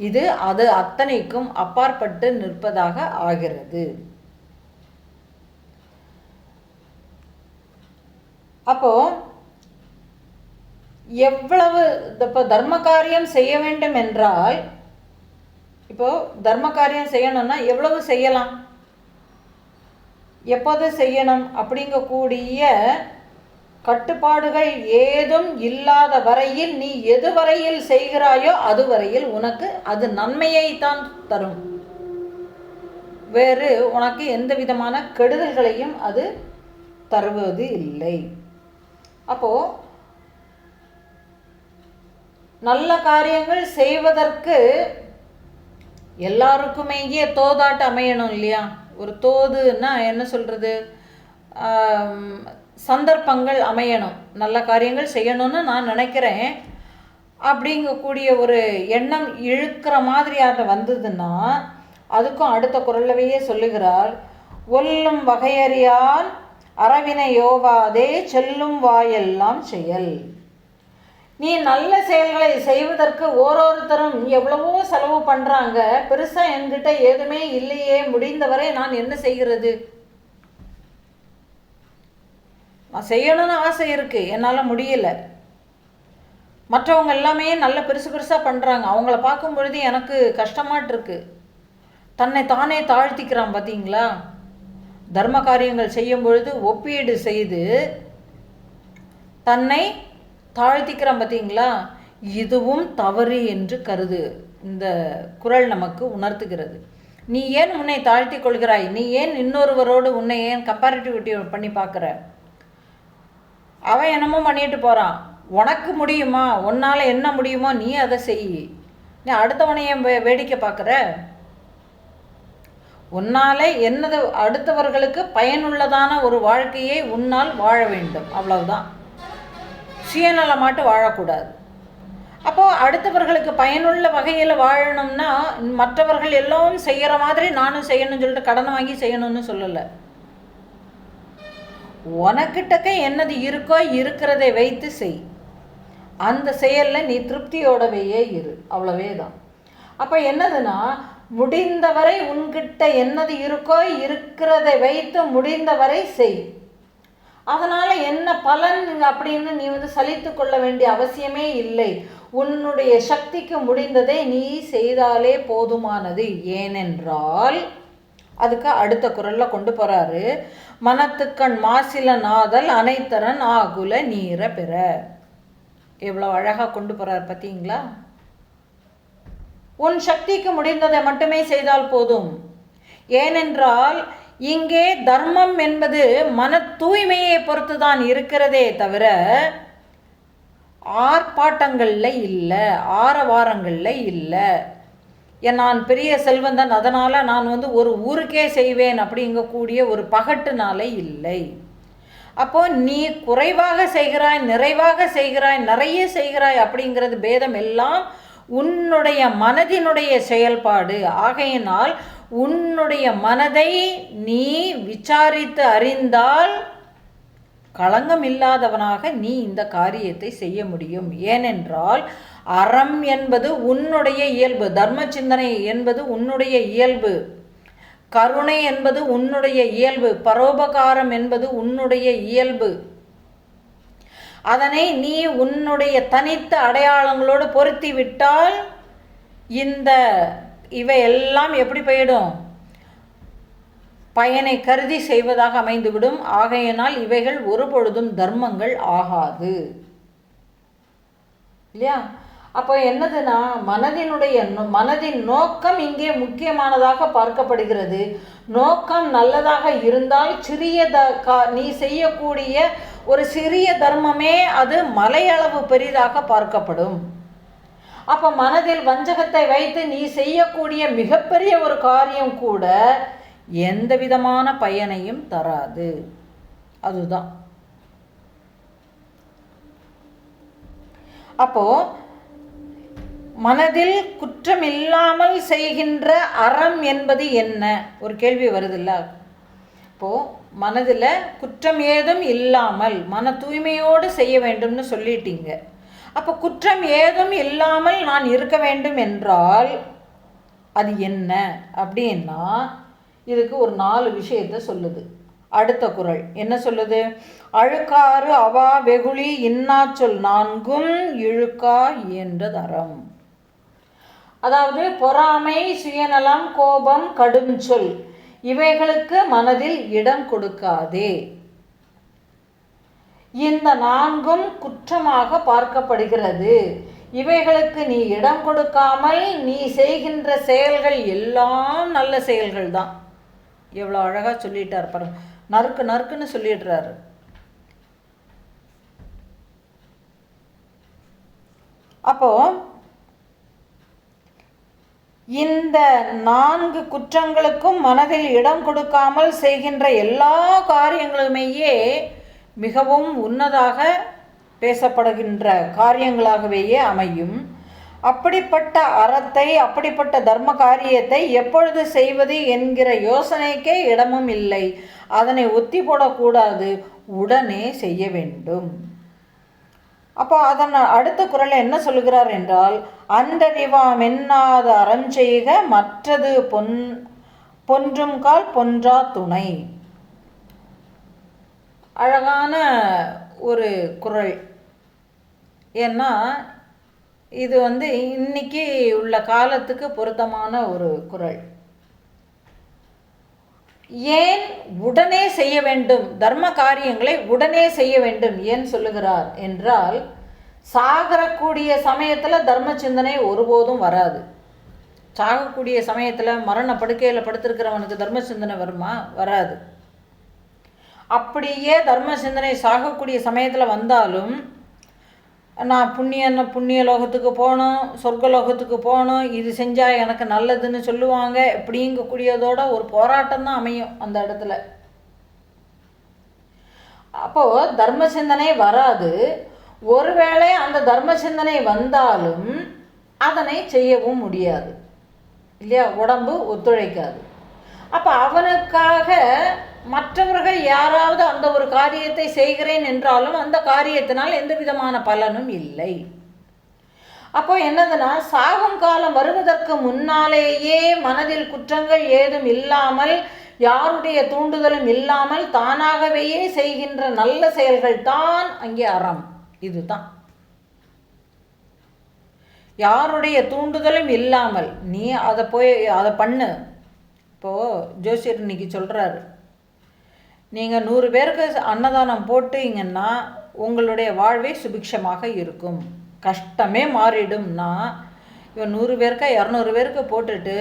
இது அது அத்தனைக்கும் அப்பாற்பட்டு நிற்பதாக ஆகிறது. அப்போ எவ்வளவு இப்போ தர்ம காரியம் செய்ய வேண்டும் என்றால், இப்போ தர்ம காரியம் செய்யணும்னா எவ்வளவு செய்யலாம், எப்போது செய்யணும் அப்படிங்கக்கூடிய கட்டுப்பாடுகள் ஏதும் இல்லாத வரையில் நீ எது வரையில் செய்கிறாயோ அது வரையில் உனக்கு அது நன்மையைத்தான் தரும். வேறு உனக்கு எந்த விதமான கெடுதல்களையும் அது தருவது இல்லை. அப்போ நல்ல காரியங்கள் செய்வதற்கு எல்லாருக்குமே தோதாட்டு அமையணும் இல்லையா? ஒரு தோதுன்னா என்ன சொல்கிறது, சந்தர்ப்பங்கள் அமையணும். நல்ல காரியங்கள் செய்யணும்னு நான் நினைக்கிறேன் அப்படிங்கக்கூடிய ஒரு எண்ணம் இழுக்கிற மாதிரியாக வந்ததுன்னா அதுக்கும் அடுத்த குரலவையே சொல்லுகிறார், ஒல்லும் வகையறியான் அரவினை யோவாதே செல்லும் வாயெல்லாம் செயல். நீ நல்ல செயல்களை செய்வதற்கு ஓரோருத்தரும் எவ்வளவோ செலவு பண்ணுறாங்க, பெருசாக என்கிட்ட எதுவுமே இல்லையே, முடிந்தவரை நான் என்ன செய்கிறது, நான் செய்யணும்னு ஆசை இருக்குது, என்னால் முடியலை. மற்றவங்க எல்லாமே நல்ல பெருசு பெருசாக பண்ணுறாங்க, அவங்கள பார்க்கும் பொழுது எனக்கு கஷ்டமாட்டிருக்கு. தன்னை தானே தாழ்த்திக்கிறான் பார்த்தீங்களா? தர்ம காரியங்கள் செய்யும் பொழுது ஒப்பீடு செய்து தன்னை தாழ்த்திக்கிறான் பார்த்தீங்களா? இதுவும் தவறு என்று கருது இந்த குறள் நமக்கு உணர்த்துகிறது. நீ ஏன் உன்னை தாழ்த்தி கொள்கிறாய்? நீ ஏன் இன்னொருவரோடு உன்னை ஏன் கம்பேரிட்டிவிட்டி பண்ணி பார்க்குற? அவன் என்னமோ பண்ணிட்டு போகிறான், உனக்கு முடியுமா, உன்னால் என்ன முடியுமோ நீ அதை செய். நீ அடுத்தவனையும் வேடிக்கை பார்க்குற? உன்னால் என்னது அடுத்தவர்களுக்கு பயனுள்ளதான ஒரு வாழ்க்கையை உன்னால் வாழ வேண்டும், அவ்வளவுதான். சுயநலமாட்டு வாழக்கூடாது. அப்போது அடுத்தவர்களுக்கு பயனுள்ள வகையில் வாழணும்னா மற்றவர்கள் எல்லோரும் செய்கிற மாதிரி நானும் செய்யணும்னு சொல்லிட்டு கடனை வாங்கி செய்யணும்னு சொல்லலை. உனக்கிட்டக்க என்னது இருக்கோ இருக்கிறதை வைத்து செய். அந்த செயலில் நீ திருப்தியோடவையே இரு, அவ்வளவே தான். அப்போ என்னதுன்னா, முடிந்தவரை உன்கிட்ட என்னது இருக்கோ இருக்கிறதை வைத்து முடிந்தவரை செய். அதனால் என்ன பலன் அப்படின்னு நீ சலித்து கொள்ள வேண்டிய அவசியமே இல்லை. உன்னுடைய சக்திக்கு முடிந்ததை நீ செய்தாலே போதுமானது. ஏனென்றால் அதுக்கு அடுத்த குறளில் கொண்டு போகிறாரு, மனத்துக்கண் மாசில நாதல் அனைத்தரன் ஆகுல நீர பெற. எவ்வளோ அழகாக கொண்டு போகிறார் பார்த்தீங்களா? உன் சக்திக்கு முடிந்ததை மட்டுமே செய்தால் போதும். ஏனென்றால் இங்கே தர்மம் என்பது மன தூய்மையை பொறுத்து தான் இருக்கிறதே தவிர ஆர்ப்பாட்டங்களில் இல்லை, ஆரவாரங்களில் இல்லை. நான் பெரிய செல்வந்தன் அதனால் நான் ஒரு ஊருக்கே செய்வேன் அப்படிங்கக்கூடிய ஒரு பகட்டுனால இல்லை. அப்போது நீ குறைவாக செய்கிறாய், நிறைவாக செய்கிறாய், நிறைய செய்கிறாய் அப்படிங்கிறது பேதம் எல்லாம் உன்னுடைய மனதினுடைய செயல்பாடு. ஆகையினால் உன்னுடைய மனதை நீ விசாரித்து அறிந்தால் களங்கம் இல்லாதவனாக நீ இந்த காரியத்தை செய்ய முடியும். ஏனென்றால் அறம் என்பது உன்னுடைய இயல்பு, தர்ம சிந்தனை என்பது உன்னுடைய இயல்பு, கருணை என்பது உன்னுடைய இயல்பு, பரோபகாரம் என்பது உன்னுடைய இயல்பு. அதனை நீ உன்னுடைய தனித்த அடையாளங்களோடு பொருத்தி விட்டால் இவை எல்லாம் எப்படி போயிடும்? பயனை கருதி செய்வதாக அமைந்துவிடும். ஆகையினால் இவைகள் ஒரு பொழுதும் தர்மங்கள் ஆகாது இல்லையா? அப்போ என்னதுன்னா மனதின் நோக்கம் இங்கே முக்கியமானதாக பார்க்கப்படுகிறது. நோக்கம் நல்லதாக இருந்தால் நீ செய்யக்கூடிய ஒரு சிறிய தர்மமே அது மலையளவு பெரிதாக பார்க்கப்படும். அப்போ மனதில் வஞ்சகத்தை வைத்து நீ செய்யக்கூடிய மிகப்பெரிய ஒரு காரியம் கூட எந்த விதமான பயனையும் தராது. அதுதான். அப்போ மனதில் குற்றம் இல்லாமல் செய்கின்ற அறம் என்பது என்ன? ஒரு கேள்வி வருதில்ல. இப்போது மனதில் குற்றம் ஏதும் இல்லாமல் மன தூய்மையோடு செய்ய வேண்டும்னு சொல்லிட்டீங்க. அப்போ குற்றம் ஏதும் இல்லாமல் நான் இருக்க வேண்டும் என்றால் அது என்ன அப்படின்னா இதுக்கு ஒரு 4 விஷயத்தை சொல்லுது. அடுத்த குறள் என்ன சொல்லுது? அழுக்காறு அவா வெகுளி இன்னாச்சொல் 4ம் இழுக்கா இயன்றது அறம். அதாவது பொறாமை, சுயநலம், கோபம், கடும் சொல் இவைகளுக்கு மனதில் இடம் கொடுக்காதே. இந்த 4ம் குற்றமாக பார்க்கப்படுகிறது. இவைகளுக்கு நீ இடம் கொடுக்காமல் நீ செய்கின்ற செயல்கள் எல்லாம் நல்ல செயல்கள் தான். எவ்வளோ அழகாக சொல்லிட்டார் பாருங்க. நறுக்குன்னு சொல்லிடுறாரு. அப்போ இந்த 4 குற்றங்களுக்கும் மனதில் இடம் கொடுக்காமல் செய்கின்ற எல்லா காரியங்களுமேயே மிகவும் உன்னதாக பேசப்படுகின்ற காரியங்களாகவேயே அமையும். அப்படிப்பட்ட அறத்தை, அப்படிப்பட்ட தர்ம காரியத்தை எப்பொழுது செய்வது என்கிற யோசனைக்கே இடமும் இல்லை. அதனை ஒத்தி போடக்கூடாது, உடனே செய்ய வேண்டும். அப்போ அதன் அடுத்த குறளை என்ன சொல்லுகிறார் என்றால், அன்றறிவாம் என்னாத அறம் செய்க மற்றது பொன்றும் கால் பொன்றா துணை. அழகான ஒரு குறள். ஏன்னா இது இன்னைக்கு உள்ள காலத்துக்கு பொருத்தமான ஒரு குறள். ஏன் உடனே செய்ய வேண்டும், தர்ம காரியங்களை உடனே செய்ய வேண்டும் ஏன் சொல்லுகிறார் என்றால், சாகக்கூடிய சமயத்தில் தர்ம சிந்தனை ஒருபோதும் வராது. சாகக்கூடிய சமயத்தில் மரண படுக்கையில் படுத்திருக்கிறவனுக்கு தர்ம சிந்தனை வருமா? வராது. அப்படியே தர்ம சிந்தனை சாகக்கூடிய சமயத்தில் வந்தாலும் நான் புண்ணிய லோகத்துக்கு போகணும், சொர்க்கலோகத்துக்கு போகணும், இது செஞ்சால் எனக்கு நல்லதுன்னு சொல்லுவாங்க இப்படிங்கக்கூடியதோட ஒரு போராட்டம் தான் அமையும் அந்த இடத்துல. அப்போது தர்ம சிந்தனை வராது. ஒருவேளை அந்த தர்ம சிந்தனை வந்தாலும் அதனை செய்யவும் முடியாது இல்லையா? உடம்பு ஒத்துழைக்காது. அப்போ அவனுக்காக மற்றவர்கள் யாராவது அந்த ஒரு காரியத்தை செய்கிறேன் என்றாலும் அந்த காரியத்தினால் எந்த விதமான பலனும் இல்லை. அப்போ என்னதுன்னா, சாகும் காலம் வருவதற்கு முன்னாலேயே மனதில் குற்றங்கள் ஏதும் இல்லாமல், யாருடைய தூண்டுதலும் இல்லாமல் தானாகவே செய்கின்ற நல்ல செயல்கள் தான் அங்கே அறம். இதுதான். யாருடைய தூண்டுதலும் இல்லாமல் நீ அதை பண்ணு. இப்போது ஜோசியர் இன்னைக்கு சொல்கிறாரு, நீங்கள் 100 பேருக்கு அன்னதானம் போட்டீங்கன்னா உங்களுடைய வாழ்வே சுபிக்ஷமாக இருக்கும், கஷ்டமே மாறிடும்னா, இவன் 100 பேருக்கா 200 பேருக்கு போட்டுட்டு,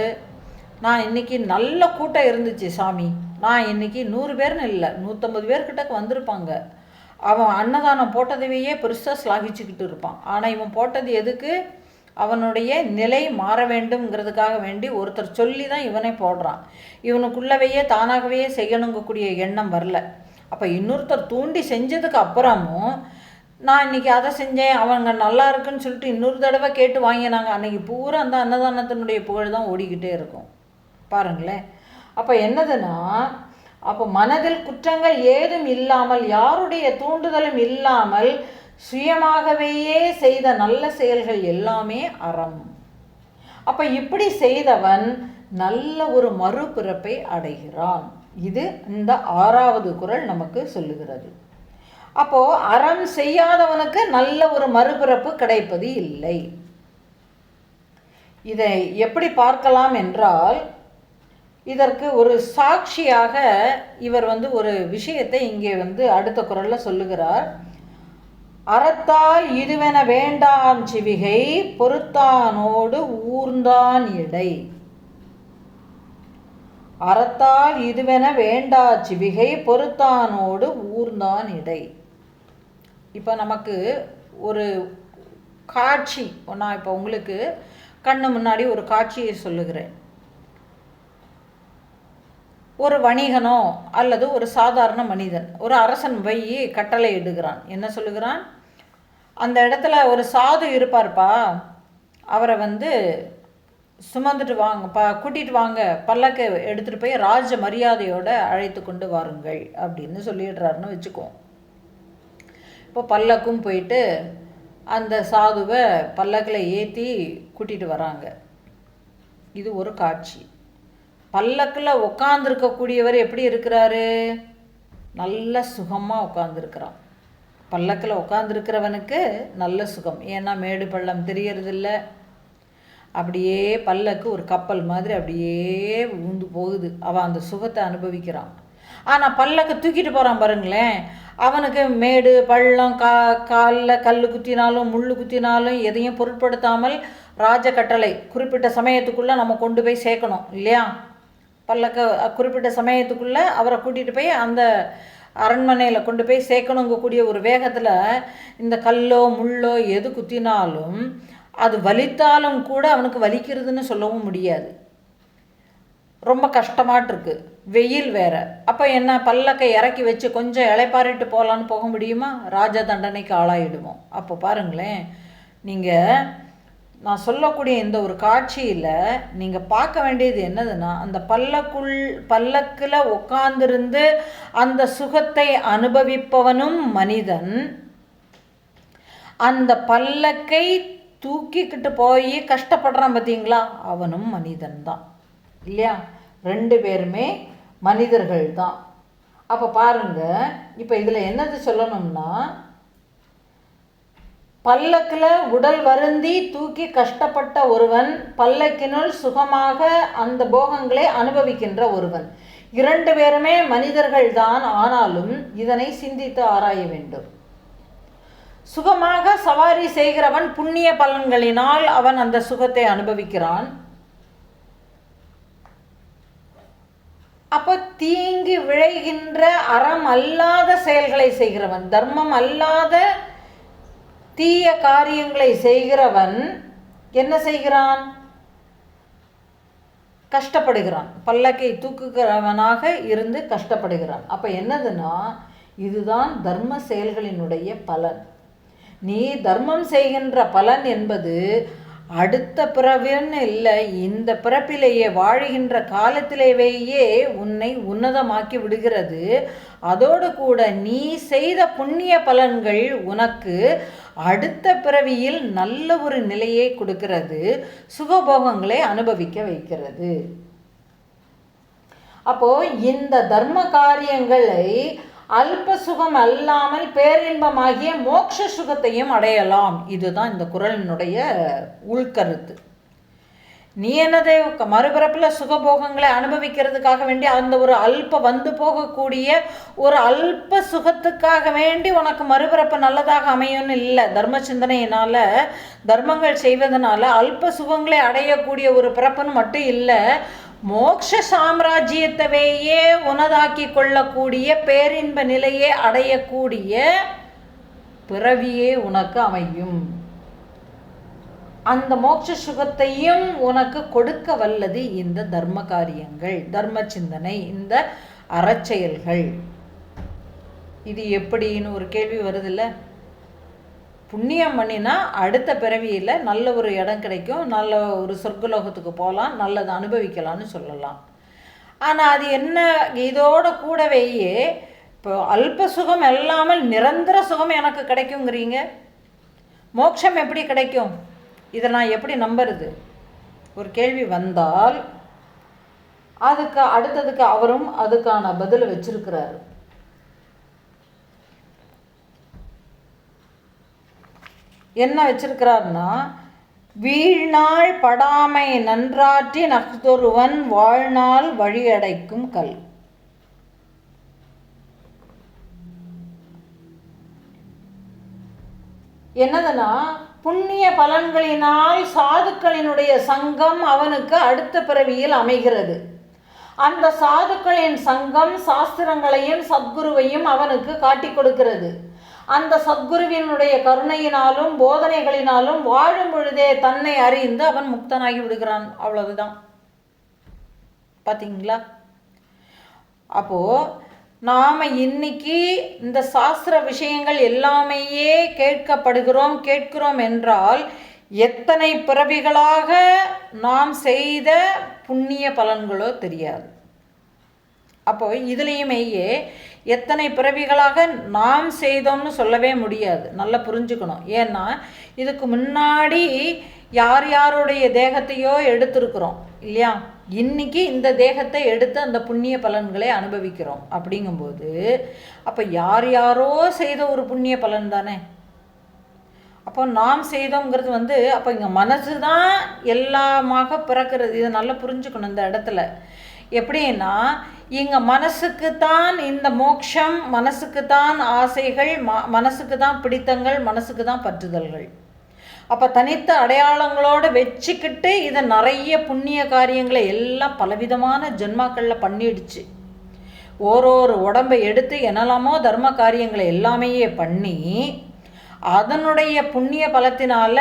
நான் இன்றைக்கி நல்ல கூட்டம் இருந்துச்சு சாமி, நான் இன்றைக்கி 100 பேர்னு இல்லை 150 பேர்கிட்ட வந்திருப்பாங்க, அவன் அன்னதானம் போட்டதையே பெருசாக ஸ்லாகிச்சுக்கிட்டு இருப்பான். ஆனால் இவன் போட்டது எதுக்கு? அவனுடைய நிலை மாற வேண்டும்ங்கிறதுக்காக வேண்டி ஒருத்தர் சொல்லி தான் இவனே போடுறான். இவனுக்குள்ளவையே தானாகவே செய்யணுங்கக்கூடிய எண்ணம் வரல. அப்போ இன்னொருத்தர் தூண்டி செஞ்சதுக்கு அப்புறமும் நான் இன்றைக்கி அதை செஞ்சேன், அவங்க நல்லா இருக்குன்னு சொல்லிட்டு இன்னொரு தடவை கேட்டு வாங்கினாங்க, அன்றைக்கி பூரா அந்த அன்னதானத்தினுடைய புகழ் தான் ஓடிக்கிட்டே இருக்கும். பாருங்களேன். அப்போ என்னதுன்னா, அப்போ மனதில் குற்றங்கள் ஏதும் இல்லாமல், யாருடைய தூண்டுதலும் இல்லாமல் சுயமாகவே செய்த நல்ல செயல்கள் எல்லாமே அறம். அப்போ இப்படி செய்தவன் நல்ல ஒரு மறுபிறப்பை அடைகிறான். இது இந்த 6வது குறள் நமக்கு சொல்லுகிறது. அப்போது அறம் செய்யாதவனுக்கு நல்ல ஒரு மறுபிறப்பு கிடைப்பது இல்லை. இதை எப்படி பார்க்கலாம் என்றால், இதற்கு ஒரு சாட்சியாக இவர் ஒரு விஷயத்தை இங்கே அடுத்த குறளில் சொல்லுகிறார். அறத்தால் இதுவென வேண்டாம் சிவிகை பொறுத்தானோடு ஊர்ந்தான் இடை. அறத்தால் இதுவென வேண்டா சிவிகை பொறுத்தானோடு ஊர்ந்தான் இடை. இப்போ நமக்கு ஒரு காட்சி, நான் இப்போ உங்களுக்கு கண்ணு முன்னாடி ஒரு காட்சியை சொல்லுகிறேன். ஒரு வணிகனோ அல்லது ஒரு சாதாரண மனிதன், ஒரு அரசன் போய் கட்டளை இடுகிறான். என்ன சொல்லுகிறான்? அந்த இடத்துல ஒரு சாது இருப்பார்ப்பா, அவரை சுமந்துட்டு வாங்க, கூட்டிகிட்டு வாங்க, பல்லக்கை எடுத்துகிட்டு போய் ராஜ மரியாதையோடு அழைத்து கொண்டு வாருங்கள் அப்படின்னு சொல்லிடுறாருன்னு வச்சுக்குவோம். இப்போ பல்லக்கும் போயிட்டு அந்த சாதுவை பல்லக்கில் ஏற்றி கூட்டிகிட்டு வராங்க. இது ஒரு காட்சி. பல்லக்கில் உட்காந்துருக்கக்கூடியவர் எப்படி இருக்கிறாரு? நல்ல சுகமாக உட்காந்துருக்கிறான். பல்லக்கில் உட்காந்துருக்கிறவனுக்கு நல்ல சுகம். ஏன்னா மேடு பள்ளம் தெரியறதில்ல. அப்படியே பல்லக்கு ஒரு கப்பல் மாதிரி அப்படியே ஊந்து போகுது. அவன் அந்த சுகத்தை அனுபவிக்கிறான். ஆனால் பல்லக்கை தூக்கிட்டு போகிறான் பாருங்களேன், அவனுக்கு மேடு பள்ளம் காலில் கல் குத்தினாலும் முள் குத்தினாலும் எதையும் பொருட்படுத்தாமல் ராஜ கட்டளை குறிப்பிட்ட சமயத்துக்குள்ளே நம்ம கொண்டு போய் சேர்க்கணும் இல்லையா? பல்லக்க குறிப்பிட்ட சமயத்துக்குள்ளே அவரை கூட்டிகிட்டு போய் அந்த அரண்மனையில் கொண்டு போய் சேர்க்கணுங்கக்கூடிய ஒரு வேகத்தில் இந்த கல்லோ முள்ளோ எது குத்தினாலும் அது வலித்தாலும் கூட அவனுக்கு வலிக்கிறதுன்னு சொல்லவும் முடியாது. ரொம்ப கஷ்டமாட்டிருக்கு, வெயில் வேற. அப்போ என்ன, பல்லக்கை இறக்கி வச்சு கொஞ்சம் இளைப்பாரிட்டு போகலான்னு போக முடியுமா? ராஜ தண்டனைக்கு ஆளாயிடுவோம். அப்போ பாருங்களேன், நீங்கள் நான் சொல்லக்கூடிய இந்த ஒரு காட்சியில் நீங்கள் பார்க்க வேண்டியது என்னதுன்னா, அந்த பல்லக்கில் உட்கார்ந்திருந்து அந்த சுகத்தை அனுபவிப்பவனும் மனிதன், அந்த பல்லக்கை தூக்கிக்கிட்டு போய் கஷ்டப்படுறான் பார்த்தீங்களா, அவனும் மனிதன் தான் இல்லையா? ரெண்டு பேருமே மனிதர்கள் தான். அப்போ பாருங்க, இப்போ இதில் என்னது சொல்லணும்னா, பல்லக்கில் உடல் வருந்தி தூக்கி கஷ்டப்பட்ட ஒருவன், பல்லக்கினுள் சுகமாக அந்த போகங்களை அனுபவிக்கின்ற ஒருவன், இரண்டு பேருமே மனிதர்கள் தான். ஆனாலும் இதனை சிந்தித்து ஆராய வேண்டும். சுகமாக சவாரி செய்கிறவன் புண்ணிய பலன்களினால் அவன் அந்த சுகத்தை அனுபவிக்கிறான். அப்போ தீங்கி விளைகின்ற அறம் அல்லாத செயல்களை செய்கிறவன், தர்மம் அல்லாத தீய காரியங்களை செய்கிறவன் என்ன செய்கிறான்? கஷ்டப்படுகிறான். பல்லக்கை தூக்குகிறவனாக இருந்து கஷ்டப்படுகிறான். அப்போ என்னதுன்னா, இதுதான் தர்ம செயல்களினுடைய பலன். நீ தர்மம் செய்கின்ற பலன் என்பது அடுத்த பிறவின்னு இல்லை, இந்த பிறப்பிலேயே வாழுகின்ற காலத்திலேயே உன்னை உன்னதமாக்கி விடுகிறது. அதோடு கூட நீ செய்த புண்ணிய பலன்கள் உனக்கு அடுத்த பிறவியில் நல்ல ஒரு நிலையை கொடுக்கிறது, சுகபோகங்களை அனுபவிக்க வைக்கிறது. அப்போ இந்த தர்ம காரியங்களை அல்ப சுகம் அல்லாமல் பேரின்பமாகிய மோட்ச சுகத்தையும் அடையலாம். இதுதான் இந்த குறளினுடைய உள்கருத்து. நீ என்னது மறுபிறப்பில் சுகபோகங்களை அனுபவிக்கிறதுக்காக வேண்டி அந்த ஒரு வந்து போகக்கூடிய ஒரு அல்ப சுகத்துக்காக வேண்டி உனக்கு மறுபிறப்பு நல்லதாக அமையும்னு இல்லை. தர்ம சிந்தனையினால் தர்மங்கள் செய்வதனால அல்ப சுகங்களை அடையக்கூடிய ஒரு பிறப்புன்னு மட்டும் இல்லை, மோட்ச சாம்ராஜ்யத்தவையே உனதாக்கி கொள்ளக்கூடிய பேரின்ப நிலையே அடையக்கூடிய பிறவியே உனக்கு அமையும். அந்த மோட்ச சுகத்தையும் உனக்கு கொடுக்க வல்லது இந்த தர்ம காரியங்கள், தர்ம சிந்தனை, இந்த அறச்செயல்கள். இது எப்படின்னு ஒரு கேள்வி வருதில்ல? புண்ணியம் பண்ணினா அடுத்த பிறவியில் நல்ல ஒரு இடம் கிடைக்கும், நல்ல ஒரு சொர்க்கலோகத்துக்கு போகலாம், நல்லதை அனுபவிக்கலாம்னு சொல்லலாம். ஆனால் அது என்ன, இதோட கூடவேயே இப்போ அல்ப சுகம் இல்லாமல் நிரந்தர சுகம் எனக்கு கிடைக்குங்கிறீங்க. மோட்சம் எப்படி கிடைக்கும்? இதை நான் எப்படி நம்புறது? ஒரு கேள்வி வந்தால் அதுக்கு அடுத்ததுக்கு அவரும் அதுக்கான பதில் வச்சிருக்கிறாரு. என்ன வச்சிருக்கிறார்னா, வீழ்நாள் படாமை நன்றாற்றி நகதொருவன் வாழ்நாள் வழியடைக்கும் கல். என்னதுன்னா, புண்ணிய பலன்களினால் சாதுக்களினுடைய சங்கம் அவனுக்கு அடுத்த பிறவியில் அமைகிறது. அந்த சாதுக்களின் சங்கம் சாஸ்திரங்களையும் சத்குருவையும் அவனுக்கு காட்டி கொடுக்கிறது. அந்த சத்குருவினுடைய கருணையினாலும் போதனைகளினாலும் வாழும் பொழுதே தன்னை அறிந்து அவன் முக்தனாகி விடுகிறான். அவ்வளவுதான். பார்த்தீங்களா? அப்போது நாம் இன்னைக்கு இந்த சாஸ்திர விஷயங்கள் எல்லாமேயே கேட்கிறோம் என்றால் எத்தனை பிறவிகளாக நாம் செய்த புண்ணிய பலன்களோ தெரியாது. அப்போ இதுலேயுமேயே எத்தனை பிறவிகளாக நாம் செய்தோம்னு சொல்லவே முடியாது. நல்லா புரிஞ்சுக்கணும். ஏன்னா இதுக்கு முன்னாடி யார் யாருடைய தேகத்தையோ எடுத்திருக்கிறோம் இல்லையா? இன்னைக்கு இந்த தேகத்தை எடுத்து அந்த புண்ணிய பலன்களை அனுபவிக்கிறோம். அப்படிங்கும்போது அப்போ யார் யாரோ செய்த ஒரு புண்ணிய பலன் தானே. அப்போ நாம் செய்தோங்கிறது அப்போ இங்கே மனசு தான் எல்லாமாக பிறக்கிறது. இதை நல்லா புரிஞ்சுக்கணும் இந்த இடத்துல. எப்படின்னா இங்கே மனசுக்கு தான் இந்த மோட்சம், மனசுக்கு தான் ஆசைகள், மனசுக்கு தான் பிடித்தங்கள், மனசுக்கு தான் பற்றுதல்கள். அப்போ தனித்த அடையாளங்களோடு வச்சுக்கிட்டு இதை நிறைய புண்ணிய காரியங்களை எல்லாம் பலவிதமான ஜென்மாக்களில் பண்ணிடுச்சு. ஓரொரு உடம்பை எடுத்து என்னெல்லாமோ தர்ம காரியங்களை எல்லாமே பண்ணி அதனுடைய புண்ணிய பலத்தினால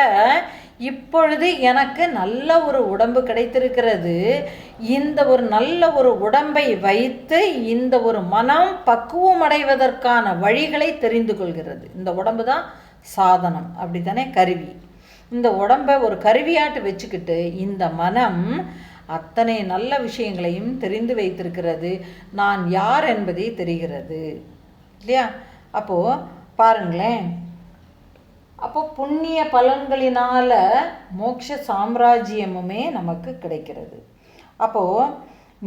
இப்பொழுது எனக்கு நல்ல ஒரு உடம்பு கிடைத்திருக்கிறது. இந்த ஒரு நல்ல ஒரு உடம்பை வைத்து இந்த ஒரு மனம் பக்குவம் அடைவதற்கான வழிகளை தெரிந்து கொள்கிறது. இந்த உடம்பு தான் சாதனம், அப்படி தானே? கருவி. இந்த உடம்பை ஒரு கருவியாட்டு வச்சுக்கிட்டு இந்த மனம் அத்தனை நல்ல விஷயங்களையும் தெரிந்து வைத்திருக்கிறது. நான் யார் என்பதை தெரிகிறது இல்லையா? அப்போது பாருங்களேன், அப்போ புண்ணிய பலன்களினால மோட்ச சாம்ராஜ்யமுமே நமக்கு கிடைக்கிறது. அப்போது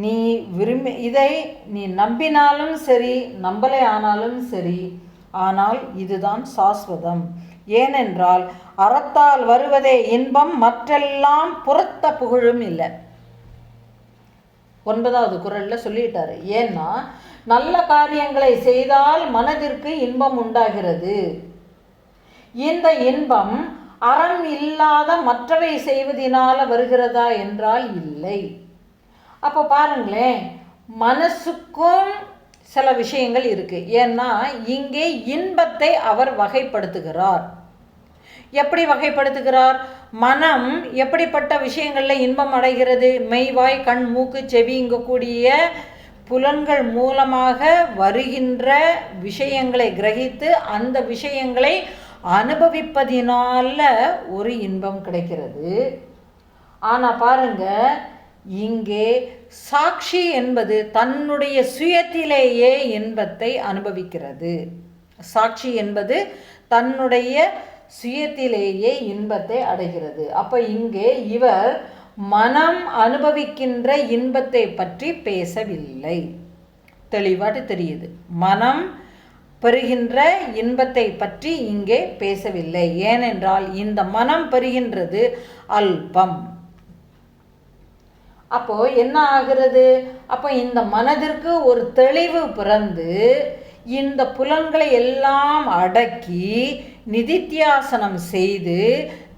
நீ இதை நீ நம்பினாலும் சரி நம்பலை ஆனாலும் சரி, ஆனால் இதுதான் சாஸ்வதம். ஏனென்றால் அறத்தால் வருவதே இன்பம், மற்றெல்லாம் புறத்த புகழும் இல்லை. 9வது குறளில் சொல்லிட்டாரு. ஏன்னா நல்ல காரியங்களை செய்தால் மனதிற்கு இன்பம் உண்டாகிறது. இந்த இன்பம் அறம் இல்லாத மற்றவை செய்வதனால வருகிறதா என்றால் இல்லை. அப்போ பாருங்களேன், மனசுக்கும் சில விஷயங்கள் இருக்கு. ஏன்னா இங்கே இன்பத்தை அவர் வகைப்படுத்துகிறார். எப்படி வகைப்படுத்துகிறார்? மனம் எப்படிப்பட்ட விஷயங்களில் இன்பம் அடைகிறது? மெய்வாய் கண் மூக்கு செவி இங்கக்கூடிய புலன்கள் மூலமாக வருகின்ற விஷயங்களை கிரகித்து அந்த விஷயங்களை அனுபவிப்பதினால ஒரு இன்பம் கிடைக்கிறது. ஆனால் பாருங்க, இங்கே சாட்சி என்பது தன்னுடைய சுயத்திலேயே இன்பத்தை அனுபவிக்கிறது. சாட்சி என்பது தன்னுடைய சுயத்திலேயே இன்பத்தை அடைகிறது. அப்போ இங்கே இவர் மனம் அனுபவிக்கின்ற இன்பத்தை பற்றி பேசவில்லை. தெளிவாட்டு தெரியுது. மனம் பெறுகின்ற இன்பத்தை பற்றி இங்கே பேசவில்லை. ஏனென்றால் இந்த மனம் பெறுகின்றது அல்பம். அப்போ என்ன ஆகிறது? அப்போ இந்த மனதிற்கு ஒரு தெளிவு பிறந்து இந்த புலன்களை எல்லாம் அடக்கி நிதித்தியாசனம் செய்து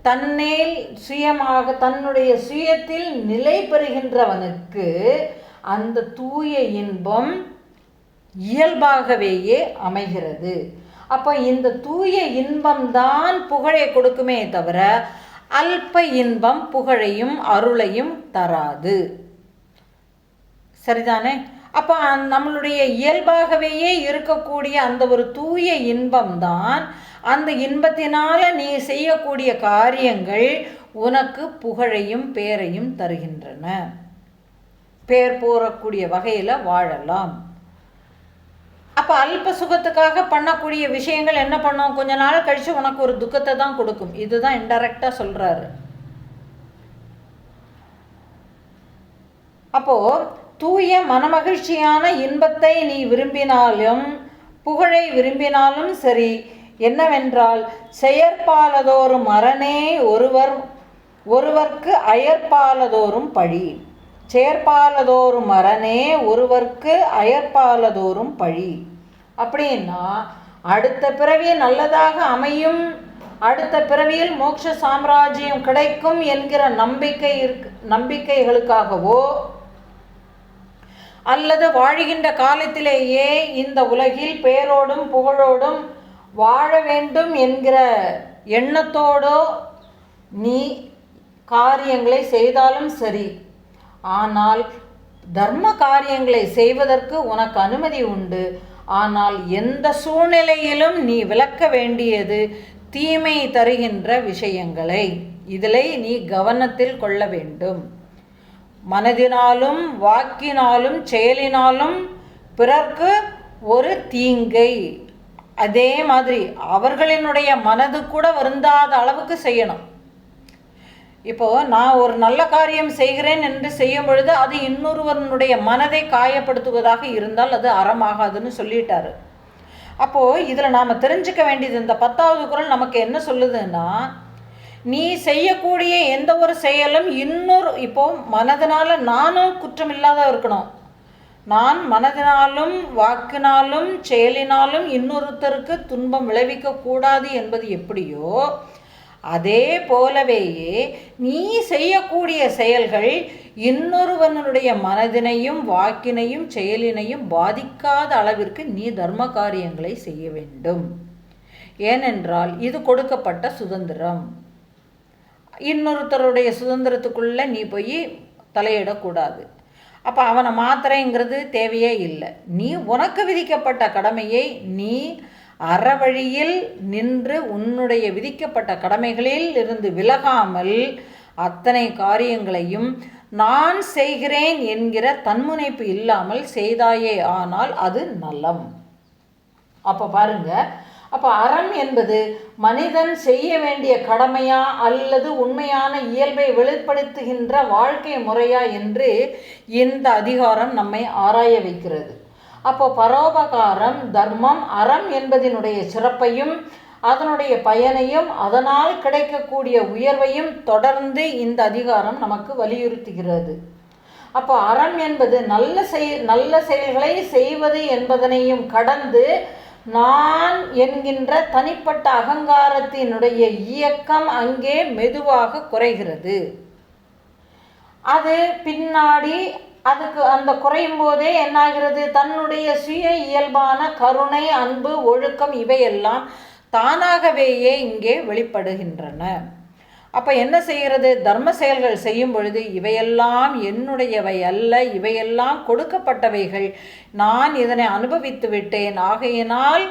தன்னேல் சுயமாக தன்னுடைய சுயத்தில் நிலை பெறுகின்றவனுக்கு அந்த தூய இன்பம் இயல்பாகவேயே அமைகிறது. அப்போ இந்த தூய இன்பம்தான் புகழை கொடுக்குமே தவிர அல்ப இன்பம் புகழையும் அருளையும் தராது. சரிதானே? அப்போ நம்மளுடைய இயல்பாகவேயே இருக்கக்கூடிய அந்த ஒரு தூய இன்பம்தான், அந்த இன்பத்தினால நீ செய்யக்கூடிய காரியங்கள் உனக்கு புகழையும் பேரையும் தருகின்றன. பேர் போறக்கூடிய வகையில் வாழலாம். அப்போ அல்ப சுகத்துக்காக பண்ணக்கூடிய விஷயங்கள் என்ன பண்ணும்? கொஞ்ச நாள் கழித்து உனக்கு ஒரு துக்கத்தை தான் கொடுக்கும். இதுதான் இன்டைரக்டாக சொல்கிறாரு. அப்போது தூய மனமகிழ்ச்சியான இன்பத்தை நீ விரும்பினாலும் புகழை விரும்பினாலும் சரி, என்னவென்றால் செயற்பாலதோறும் அரணே ஒருவர்க்கு அயற்பாலதோறும் பழி. செயற்பாலதோறும் அரணே ஒருவர்க்கு அயற்பாலதோறும் பழி. அப்படின்னா அடுத்த பிறவி நல்லதாக அமையும் அடுத்த பிறவியில் மோட்ச சாம்ராஜ்யம் கிடைக்கும் என்கிற நம்பிக்கைகளுக்காகவோ அல்லது வாழ்கின்ற காலத்திலேயே இந்த உலகில் பேரோடும் புகழோடும் வாழ வேண்டும் என்கிற எண்ணத்தோடோ நீ காரியங்களை செய்தாலும் சரி, ஆனால் தர்ம காரியங்களை செய்வதற்கு உனக்கு அனுமதி உண்டு. ஆனால் எந்த சூழ்நிலையிலும் நீ விளக்க வேண்டியது தீமை தருகின்ற விஷயங்களை. இதில் நீ கவனத்தில் கொள்ள வேண்டும். மனதினாலும் வாக்கினாலும் செயலினாலும் பிறர்க்கு ஒரு தீங்கை, அதே மாதிரி அவர்களினுடைய மனது கூட வருந்தாத அளவுக்கு செய்யணும். இப்போது நான் ஒரு நல்ல காரியம் செய்கிறேன் என்று செய்யும் பொழுது அது இன்னொருவனுடைய மனதை காயப்படுத்துவதாக இருந்தால் அது அறமாகாதுன்னு சொல்லிட்டாரு. அப்போது இதில் நாம் தெரிஞ்சுக்க வேண்டியது, இந்த 10வது குறள் நமக்கு என்ன சொல்லுதுன்னா, நீ செய்யக்கூடிய எந்த ஒரு செயலும் இப்போது மனதினால் நானும் குற்றம் இல்லாத இருக்கணும். நான் மனதினாலும் வாக்கினாலும் செயலினாலும் இன்னொருத்தருக்கு துன்பம் விளைவிக்கக்கூடாது என்பது எப்படியோ அதே போலவேயே நீ செய்யக்கூடிய செயல்கள் இன்னொருவனுடைய மனதினையும் வாக்கினையும் செயலினையும் பாதிக்காத அளவிற்கு நீ தர்ம காரியங்களை செய்ய வேண்டும். ஏனென்றால் இது கொடுக்கப்பட்ட சுதந்திரம். இன்னொருத்தருடைய சுதந்திரத்துக்குள்ளே நீ போய் தலையிடக்கூடாது. அப்போ அவனை மாத்திரைங்கிறது தேவையே இல்லை. நீ உனக்கு விதிக்கப்பட்ட கடமையை நீ அறவழியில் நின்று உன்னுடைய விதிக்கப்பட்ட கடமைகளில் இருந்து விலகாமல் அத்தனை காரியங்களையும் நான் செய்கிறேன் என்கிற தன்முனைப்பு இல்லாமல் செய்தாயே ஆனால் அது நலம். அப்போ பாருங்க, அப்போ அறம் என்பது மனிதன் செய்ய வேண்டிய கடமையா அல்லது உண்மையான இயல்பை வெளிப்படுத்துகின்ற வாழ்க்கை முறையா என்று இந்த அதிகாரம் நம்மை ஆராய வைக்கிறது. அப்போ பரோபகாரம், தர்மம், அறம் என்பதனுடைய சிறப்பையும் அதனுடைய பயனையும் அதனால் கிடைக்கக்கூடிய உயர்வையும் தொடர்ந்து இந்த அதிகாரம் நமக்கு வலியுறுத்துகிறது. அப்போ அறம் என்பது நல்ல செயல்களை செய்வது என்பதனையும் கடந்து நான் என்கின்ற தனிப்பட்ட அகங்காரத்தினுடைய இயக்கம் அங்கே மெதுவாக குறைகிறது. அது பின்னாடி அதுக்கு அந்த குறையும் போதே என்னாகிறது, தன்னுடைய சுய இயல்பான கருணை, அன்பு, ஒழுக்கம் இவையெல்லாம் தானாகவேயே இங்கே வெளிப்படுகின்றன. அப்போ என்ன செய்கிறது, தர்ம செயல்கள் செய்யும் பொழுது இவையெல்லாம் என்னுடையவை அல்ல, இவையெல்லாம் கொடுக்கப்பட்டவைகள், நான் இதனை அனுபவித்து விட்டேன், ஆகையினால்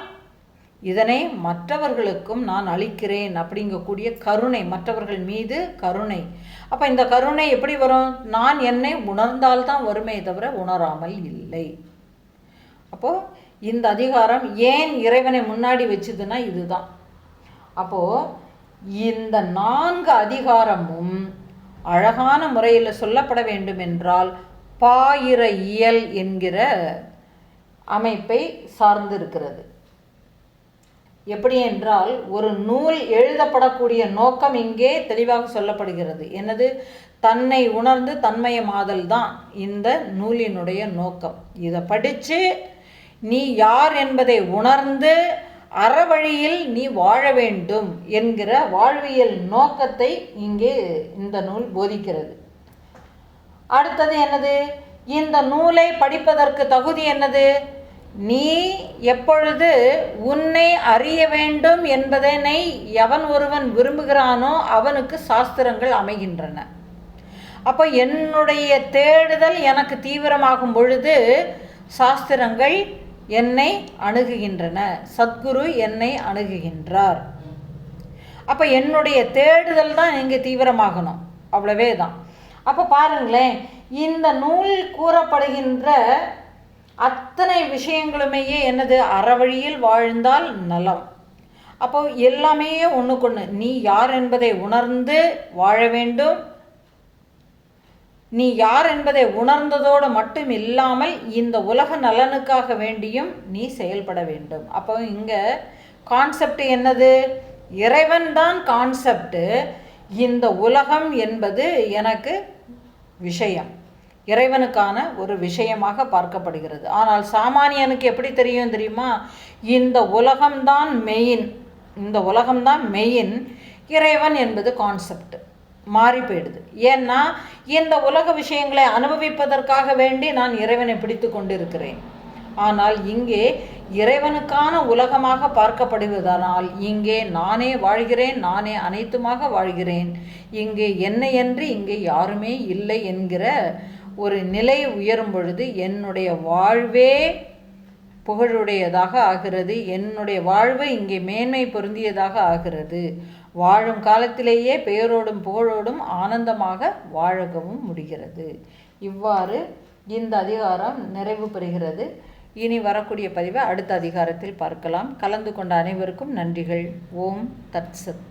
இதனை மற்றவர்களுக்கும் நான் அளிக்கிறேன் அப்படிங்கக்கூடிய கருணை, மற்றவர்கள் மீது கருணை. அப்போ இந்த கருணை எப்படி வரும், நான் என்னை உணர்ந்தால்தான் வருமே தவிர உணராமல் இல்லை. அப்போது இந்த அதிகாரம் ஏன் இறைவனை முன்னாடி வச்சுதுன்னா இதுதான். அப்போது இந்த 4 அதிகாரமும் அழகான முறையில் சொல்லப்பட வேண்டும் என்றால் பாயிர இயல் என்கிற அமைப்பை சார்ந்து இருக்கிறது. எப்படி என்றால் ஒரு நூல் எழுதப்படக்கூடிய நோக்கம் இங்கே தெளிவாக சொல்லப்படுகிறது. என்னது, தன்னை உணர்ந்து தன்மயமாதல் தான் இந்த நூலினுடைய நோக்கம். இதை படித்து நீ யார் என்பதை உணர்ந்து அறவழியில் நீ வாழ வேண்டும் என்கிற வாழ்வியல் நோக்கத்தை இங்கே இந்த நூல் போதிக்கிறது. அடுத்தது என்னது, இந்த நூலை படிப்பதற்கு தகுதி என்னது, நீ எப்பொழுது உன்னை அறிய வேண்டும் என்பதனை எவன் ஒருவன் விரும்புகிறானோ அவனுக்கு சாஸ்திரங்கள் அமைகின்றன. அப்போ என்னுடைய தேடுதல் எனக்கு தீவிரமாகும் பொழுது சாஸ்திரங்கள் என்னை அணுகுகின்றன, சத்குரு என்னை அணுகுகின்றார். அப்போ என்னுடைய தேடுதல் தான் இங்கே தீவிரமாகணும், அவ்வளவே தான். அப்போ பாருங்களேன், இந்த நூல் கூறப்படுகின்ற அத்தனை விஷயங்களுமே என்னது, அறவழியில் வாழ்ந்தால் நலம். அப்போ எல்லாமே ஒன்றுக்கொன்று, நீ யார் என்பதை உணர்ந்து வாழ வேண்டும். நீ யார் என்பதை உணர்ந்ததோடு மட்டும் இல்லாமல் இந்த உலக நலனுக்காக வேண்டியும் நீ செயல்பட வேண்டும். அப்போ இங்கே கான்செப்ட் என்னது, இறைவன் தான் கான்செப்டு, இந்த உலகம் என்பது எனக்கு விஷயம், இறைவனுக்கான ஒரு விஷயமாக பார்க்கப்படுகிறது. ஆனால் சாமானியனுக்கு எப்படி தெரியும் தெரியுமா, இந்த உலகம்தான் மெயின், இந்த உலகம்தான் மெயின், இறைவன் என்பது கான்செப்ட் மாறி போயிடுது. ஏன்னா இந்த உலக விஷயங்களை அனுபவிப்பதற்காக வேண்டி நான் இறைவனை பிடித்து கொண்டிருக்கிறேன். ஆனால் இங்கே இறைவனுக்கான உலகமாக பார்க்கப்படுவதனால் இங்கே நானே வாழ்கிறேன், நானே அனைத்துமாக வாழ்கிறேன், இங்கே என்னையன்றி இங்கே யாருமே இல்லை என்கிற ஒரு நிலை உயரும் பொழுது என்னுடைய வாழ்வே புகழுடையதாக ஆகிறது, என்னுடைய வாழ்வு இங்கே மேன்மை பொருந்தியதாக ஆகிறது. வாழும் காலத்திலேயே பெயரோடும் புகழோடும் ஆனந்தமாக வாழகவும் முடிகிறது. இவ்வாறு இந்த அதிகாரம் நிறைவு பெறுகிறது. இனி வரக்கூடிய பதிவை அடுத்த அதிகாரத்தில் பார்க்கலாம். கலந்து கொண்ட அனைவருக்கும் நன்றிகள். ஓம் தத்சத்.